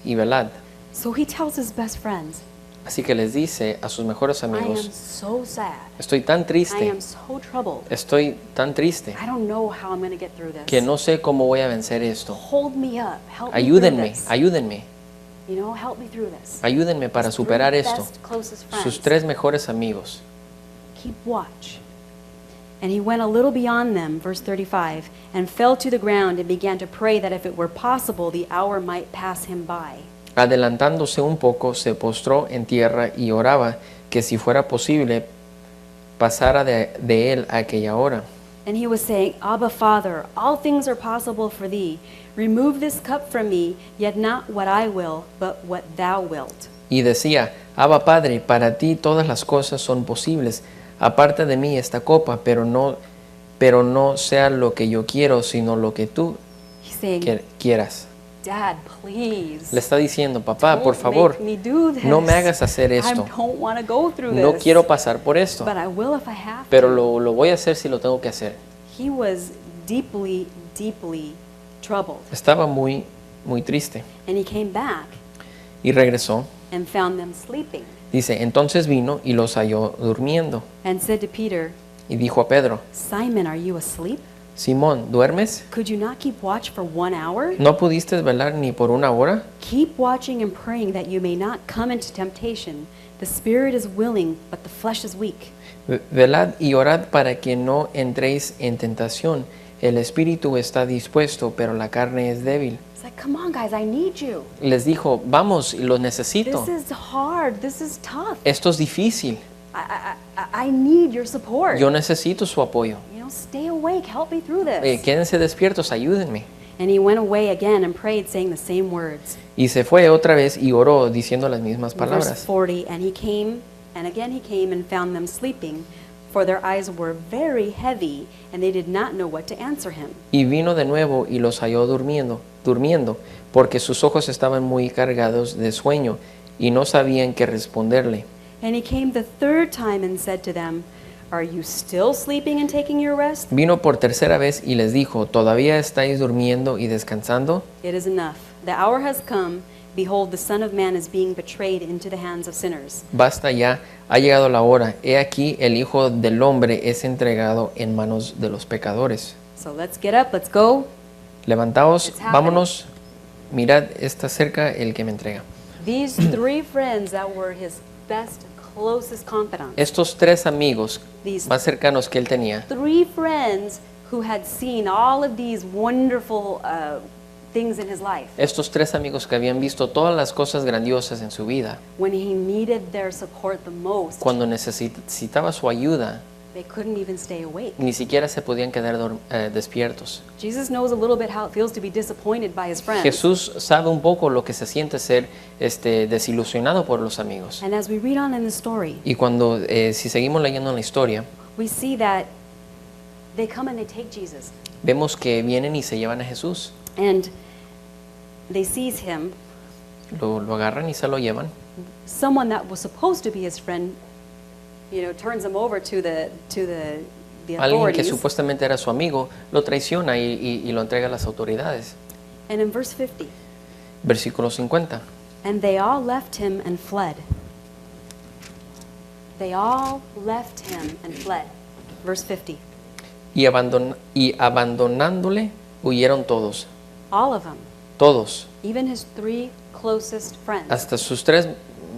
y velad. So he tells his best friends, Así que les dice a sus mejores "I am amigos, so sad. estoy tan I triste, am so troubled. estoy tan triste I don't know how I'm going to get through this. que no sé cómo voy a vencer esto. Hold me up. Help me through Ayúdenme, this. ayúdenme, You know, help me through this." ayúdenme para His superar three esto. best, closest friends. Sus tres mejores amigos. Keep watch. And he went a little beyond them, verse 35, and fell to the ground and began to pray that if it were possible, the hour might pass him by. Adelantándose un poco, se postró en tierra y oraba que si fuera posible pasara de él aquella hora. And he was saying, "Abba, Father, all things are possible for thee. Remove this cup from me, yet not what I will, but what thou wilt." Y decía, Abba Padre, para ti todas las cosas son posibles. Aparte de mí esta copa, pero no sea lo que yo quiero, sino lo que tú He's saying, quieras. "Dad, please. Le está diciendo, papá, por don't favor, make me do this. no me hagas hacer I esto. don't want to go through No this. quiero pasar por esto, But I will if I have pero to." lo voy a hacer si lo tengo que hacer. He was deeply, deeply troubled. Estaba muy, muy triste. And he came back Y regresó. and found them sleeping, Dice, entonces vino y los halló durmiendo. and said to Peter, y dijo a Pedro, Simon, are you asleep? Simón, ¿duermes? Could you not keep watch for 1 hour? ¿No pudiste velar ni por una hora? Keep watching and praying that you may not come into temptation. The spirit is willing, but the flesh is weak. Velad y orad para que no entréis en tentación. El espíritu está dispuesto, pero la carne es débil. It's like, come on, guys, I need you. Les dijo, vamos, los necesito. This is hard. This is tough. Esto es difícil. I need your support. Yo necesito su apoyo. You know, stay awake. Help me through this. Quédense despiertos, ayúdenme. And he went away again and prayed, saying the same words. Y se fue otra vez y oró diciendo las mismas Verse palabras. 40, and he came and found them sleeping, for their eyes were very heavy, and they did not know what to answer him. Y vino de nuevo y los halló durmiendo, porque sus ojos estaban muy cargados de sueño y no sabían qué responderle. And he came the third time and said to them, Are you still sleeping and taking your rest? Vino por tercera vez y les dijo, ¿todavía estáis durmiendo y descansando? It is enough. The hour has come. Behold, the Son of Man is being betrayed into the hands of sinners. Basta ya, ha llegado la hora. He aquí, el Hijo del Hombre es entregado en manos de los pecadores. So let's get up, let's go. Levantaos, It's happening. vámonos. Mirad, está cerca el que me entrega. These three friends that were his best, closest confidants. Estos tres amigos These más cercanos que él tenía, three friends who had seen all of these wonderful things in his life. estos tres amigos que habían visto todas las cosas grandiosas en su vida, When he needed their support the most, cuando necesitaba su ayuda, they couldn't even stay awake. ni siquiera se podían quedar despiertos. Jesus knows a little bit how it feels to be disappointed by his friends. Jesús sabe un poco lo que se siente ser desilusionado por los amigos. And as we read on in the story, Y cuando, si seguimos leyendo la historia, we see that they come and they take Jesus. vemos que vienen y se llevan a Jesús. And they seize him. Lo agarran y se lo llevan. Someone that was supposed to be his friend, you know, turns him over to the Alguien que authorities. supuestamente era su amigo, lo traiciona y lo entrega a las autoridades. And in verse 50, Versículo 50. and they all left him and fled. They all left him and fled. Verse 50. Y abandonándole, huyeron todos. All of them, Todos. even his three closest friends, Hasta sus tres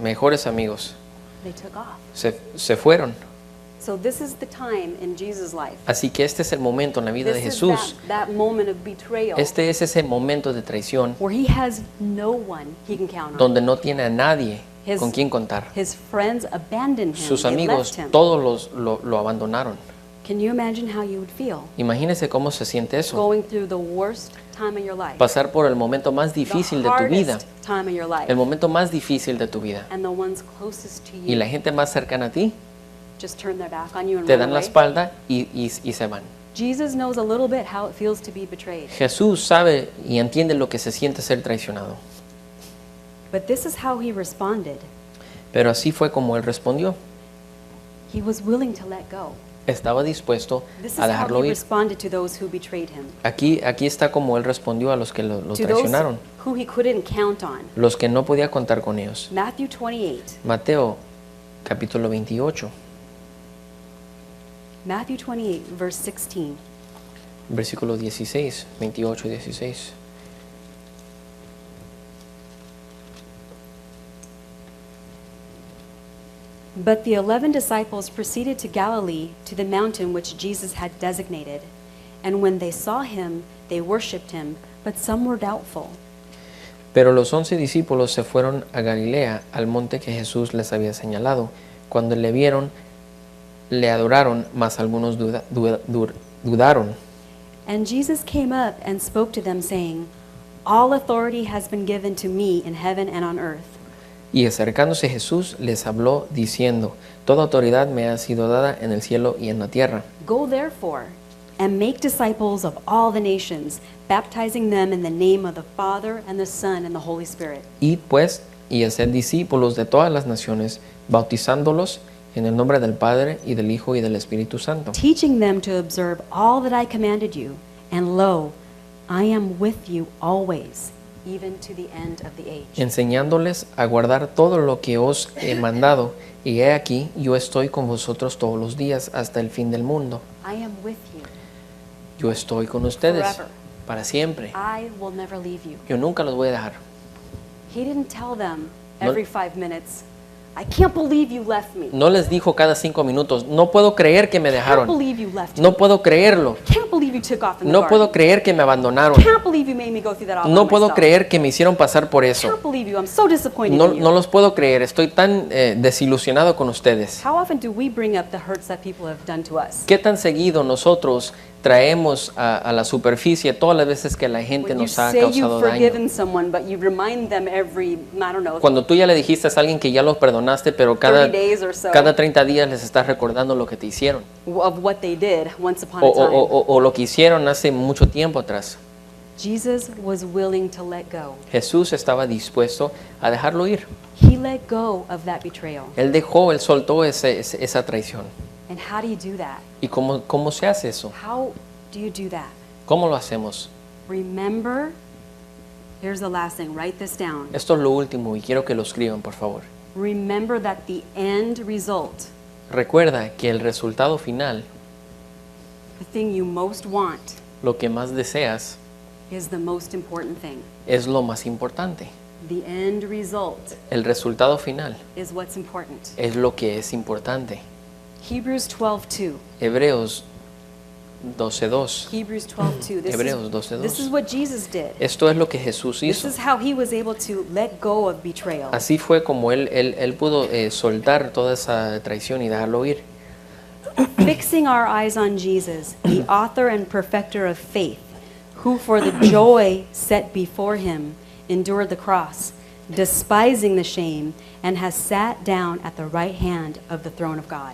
mejores amigos. they took off. Se fueron. So this is the time in Jesus' life. Así que este es el momento en la vida de This is Jesús. that moment of betrayal Este es ese momento de traición where he has no one he can count on. donde no tiene a nadie His- con quien contar. His friends abandoned him. Sus They amigos, left him. todos lo abandonaron. Can you imagine how you would feel Imagínese cómo se siente eso. going through the worst time of your life? Pasar por el momento más difícil de tu vida. hardest time of your life. El momento más difícil de tu vida. And the ones closest to Y you la gente más cercana a ti just turn their back on you and te run dan la away. espalda y se van. Jesus knows a little bit how it feels to be betrayed. Jesús sabe y entiende lo que se siente ser traicionado. But this is how he responded. Pero así fue como él respondió. He was willing to let go. Estaba dispuesto This is a how dejarlo he ir. responded to those who betrayed him. Aquí está como él respondió a los que lo To those traicionaron, who he couldn't count on. los que no podía contar con ellos. Matthew 28. Mateo capítulo 28, Matthew 28, verse 16. versículos 16, 28 y 16. But the 11 disciples proceeded to Galilee, to the mountain which Jesus had designated. And when they saw him, they worshipped him, but some were doubtful. Pero los 11 discípulos se fueron a Galilea, al monte que Jesús les había señalado. Cuando le vieron, le adoraron, mas algunos dudaron. And Jesus came up and spoke to them, saying, All authority has been given to me in heaven and on earth. Y acercándose Jesús les habló diciendo, Toda autoridad me ha sido dada en el cielo y en la tierra. Go therefore and make disciples of all the nations, baptizing them in the name of the Father and the Son and the Holy Spirit, Id pues y haced discípulos de todas las naciones, bautizándolos en el nombre del Padre y del Hijo y del Espíritu Santo, teaching them to observe all that I commanded you. And lo, I am with you always, even to the end of the age. enseñándoles a guardar todo lo que os he mandado. Y he aquí, yo estoy con vosotros todos los días hasta el fin del mundo. I am with you. Yo estoy con ustedes Forever. para siempre. I will never leave you. Yo nunca los voy a dejar. He didn't tell them No- every 5 minutes, I can't believe you left me. No les dijo cada 5 minutos, no puedo creer que me Can't dejaron. believe you left me. No puedo creerlo. Can't believe you took off in the No puedo garden. creer que me abandonaron. Can't believe you made me go through that all by No puedo myself. creer que me hicieron pasar por eso. Can't believe you. I'm so disappointed No, in you. no los puedo creer. Estoy tan desilusionado con ustedes. How often do we bring up the hurts that people have done to us? ¿Qué tan seguido nosotros traemos a la superficie todas las veces que la gente When you nos ha say causado you've daño? forgiven someone, but you remind them every, I don't know, Cuando tú ya le dijiste a alguien que ya los perdonaste, pero cada 30 days or so, cada 30 días les estás recordando lo que te hicieron. of what they did once upon O, a time. o lo que hicieron hace mucho tiempo atrás. Jesus was willing to let go. Jesús estaba dispuesto a dejarlo ir. He let go of that betrayal. Él soltó esa traición. And how do you do that? ¿Y cómo se hace eso? How do you do that? ¿Cómo lo hacemos? Remember, here's the last thing, write this down. Esto es lo último y quiero que lo escriban, por favor. Remember that the end result, Recuerda que el resultado final, the thing you most want, lo que más deseas, is the most important thing. es lo más importante. The end result El resultado final is what's important. es lo que es importante. Hebrews 12:2. Hebreos 12:2. Hebrews 12:2. Hebreos 12:2. This is what Jesus did. Esto es lo que Jesús This hizo. is how he was able to let go of betrayal. Así fue como él pudo soltar toda esa traición y dejarlo ir. Fixing our eyes on Jesus, the author and perfecter of faith, who for the joy set before him endured the cross, despising the shame, and has sat down at the right hand of the throne of God.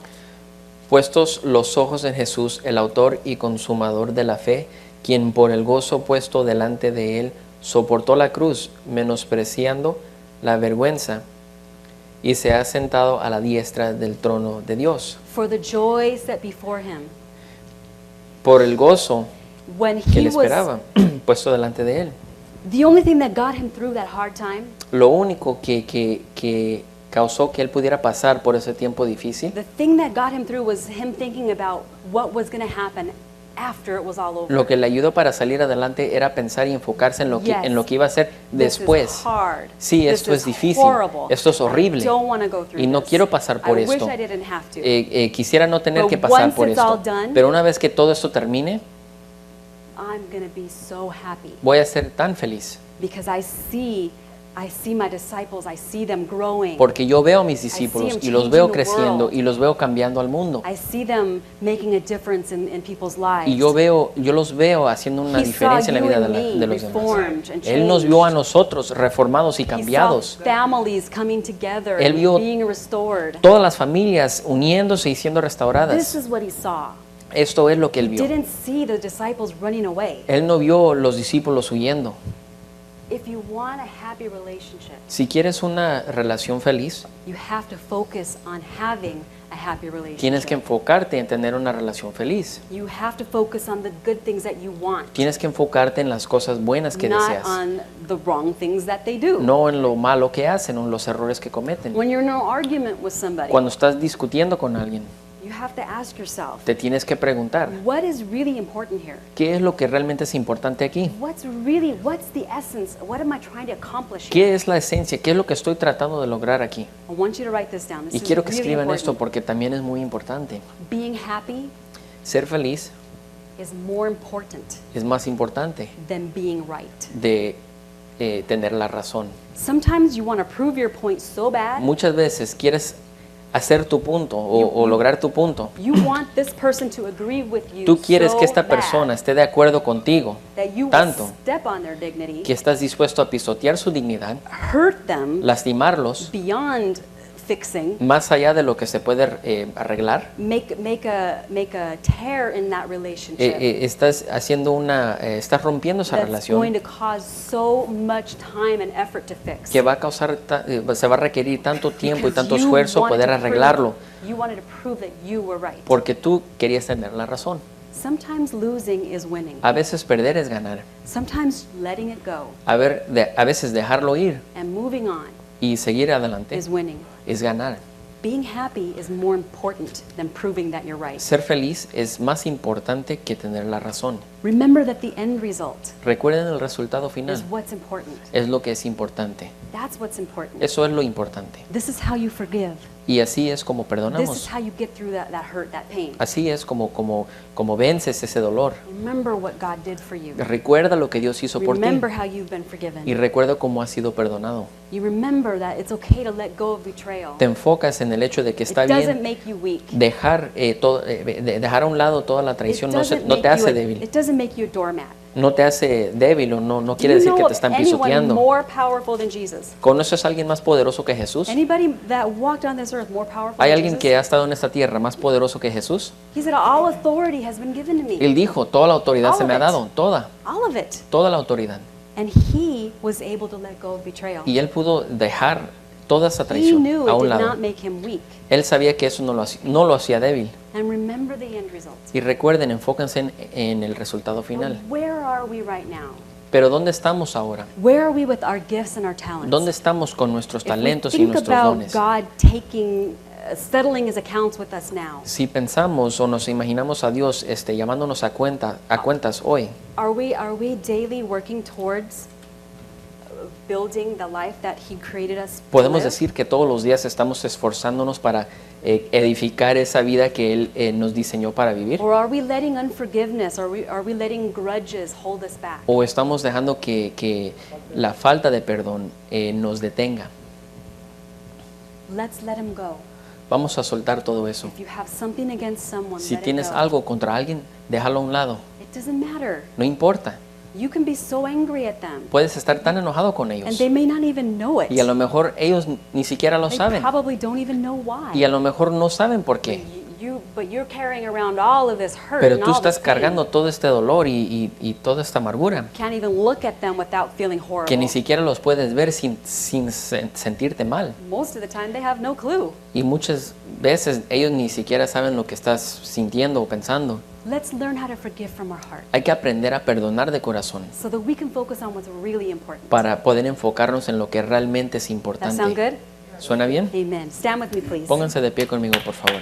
Puestos los ojos en Jesús, el autor y consumador de la fe, quien por el gozo puesto delante de él soportó la cruz, menospreciando la vergüenza, y se ha sentado a la diestra del trono de Dios. For the joy set before him, Por el gozo when que he le was, esperaba, puesto delante de él. the only thing that got him through that hard time, Lo único que causó que él pudiera pasar por ese tiempo difícil, the thing that got him through was him thinking about what was going to happen after it was all over. lo que le ayudó para salir adelante era pensar y enfocarse en lo que, Yes. en lo que iba a hacer This después. is hard. Sí, This esto es is difícil, horrible. esto es horrible I don't wanna go through y no this. quiero pasar por I esto. wish I didn't have to. Quisiera no tener But que pasar once por it's esto, all done, pero una vez que todo esto termine, I'm going to be so happy voy a ser tan feliz, because I see my disciples, I see them growing. porque yo veo a mis discípulos y los veo changing the creciendo world. y los veo cambiando al mundo. I see them making a difference in people's lives. Y yo los veo haciendo una He diferencia en la saw vida you de, and me de los demás. reformed and Él nos vio a changed. nosotros reformados y He saw cambiados. families coming together Él vio and being restored. Todas las familias uniéndose y siendo This restauradas. is what he saw. Esto es lo que él He vio. didn't see the disciples running away. Él no vio los discípulos huyendo. If you want a happy relationship, Si quieres una relación feliz, you have to focus on having a happy relationship. tienes que enfocarte en tener una relación feliz. You have to focus on the good things that you want, Tienes que enfocarte en las cosas buenas que not deseas, on the wrong things that they do. no en lo malo que hacen o en los errores que cometen. When you're in an argument with somebody, Cuando estás discutiendo con alguien, you have to ask yourself, te tienes que preguntar, what is really important here? ¿qué es lo que realmente es importante aquí? What's the essence? What am I trying to accomplish here? ¿Qué es la esencia? ¿Qué es lo que estoy tratando de lograr aquí? I want you to write this down. This Y is quiero que really escriban esto important. porque también es muy importante. Being happy Ser feliz is more important es más importante than being right. de tener la razón. Sometimes you want to prove your point so bad. Muchas veces quieres hacer tu punto o lograr tu punto. You want this person to agree with you Tú quieres so que esta bad persona esté de acuerdo contigo, that you will tanto step on their dignity, que estás dispuesto a pisotear su dignidad, hurt them lastimarlos, beyond fixing, más allá de lo que se puede arreglar. make a tear in that relationship. Estás estás rompiendo esa That's going relación to cause so much time and effort to fix. que va a causar, se va a requerir tanto tiempo y Because tanto you esfuerzo wanted poder to prove- arreglarlo, You wanted to prove that you were right. porque tú querías tener la razón. Sometimes losing is winning. A veces perder es ganar. Sometimes letting it go A veces dejarlo ir and moving on y seguir adelante is winning. es ganar. Being happy is more important than proving that you're right. Ser feliz es más importante que tener la razón. Remember that the end result Recuerden el resultado final. is what's important. Es lo que es importante. That's what's important. Eso es lo importante. This is how you forgive. Y así es como This is perdonamos. how you get through that hurt, that pain. Así es como vences ese dolor. Remember what God did for you. Recuerda lo que Dios hizo por ti. Remember how you've been forgiven. Y recuerda cómo has sido perdonado. You remember that it's okay to let go of betrayal. Te enfocas en el hecho de que It está doesn't bien make you weak. dejar a un lado toda la It traición. doesn't No te make you hace débil. It doesn't make you a doormat. No te hace débil o no Do quiere you decir know que te of están anyone pisoteando. more powerful than Jesus? ¿Conoces a alguien más poderoso que Jesús? Anybody that walked on this earth more powerful ¿Hay than alguien Jesus? que ha estado en esta tierra más poderoso que Jesús? He said, all authority has been given to me. Él dijo, toda la autoridad All se of me ha it. dado, All of it. toda la autoridad. And he was able to let go of betrayal. Y él pudo dejar toda esa He traición knew a it un did lado. not make him weak. Él sabía que eso no lo hacía débil. And remember the end result. Y recuerden, enfóquense en el resultado final. But where are we right now? Pero ¿dónde estamos ahora? Where are we with our gifts and our talents? ¿Dónde estamos con nuestros If we talentos y think nuestros about dones? God taking, settling his accounts with us now, Si pensamos o nos imaginamos a Dios llamándonos a cuentas hoy, are we daily working towards building the life that he created us to podemos live? decir que todos los días estamos esforzándonos para edificar esa vida que Él nos diseñó para vivir? Or are we letting unforgiveness, are we letting grudges hold us back? ¿O estamos dejando que la falta de perdón nos detenga? Let's let him go. Vamos a soltar todo eso. If you have something against someone, Si let it tienes go. algo contra alguien, déjalo a un lado. It doesn't matter. No importa. You can be so angry at them, Puedes estar tan enojado con and ellos. they may not even know it. Y a lo mejor ellos ni siquiera lo They saben. probably don't even know why. Y a lo mejor no saben por qué. But you're carrying around all of this hurt Pero and tú all estás this pain. cargando todo este dolor y toda esta amargura, Can't even look at them without feeling horrible. que ni siquiera los puedes ver sin sentirte mal. Most of the time, they have no clue. Y muchas veces ellos ni siquiera saben lo que estás sintiendo o pensando. Let's learn how to forgive from our heart Hay que aprender a perdonar de corazón so that we can focus on what's really important. para poder enfocarnos en lo que realmente es That sound importante. good? ¿Suena bien? Amen. Stand with me, please. Pónganse de pie conmigo, por favor.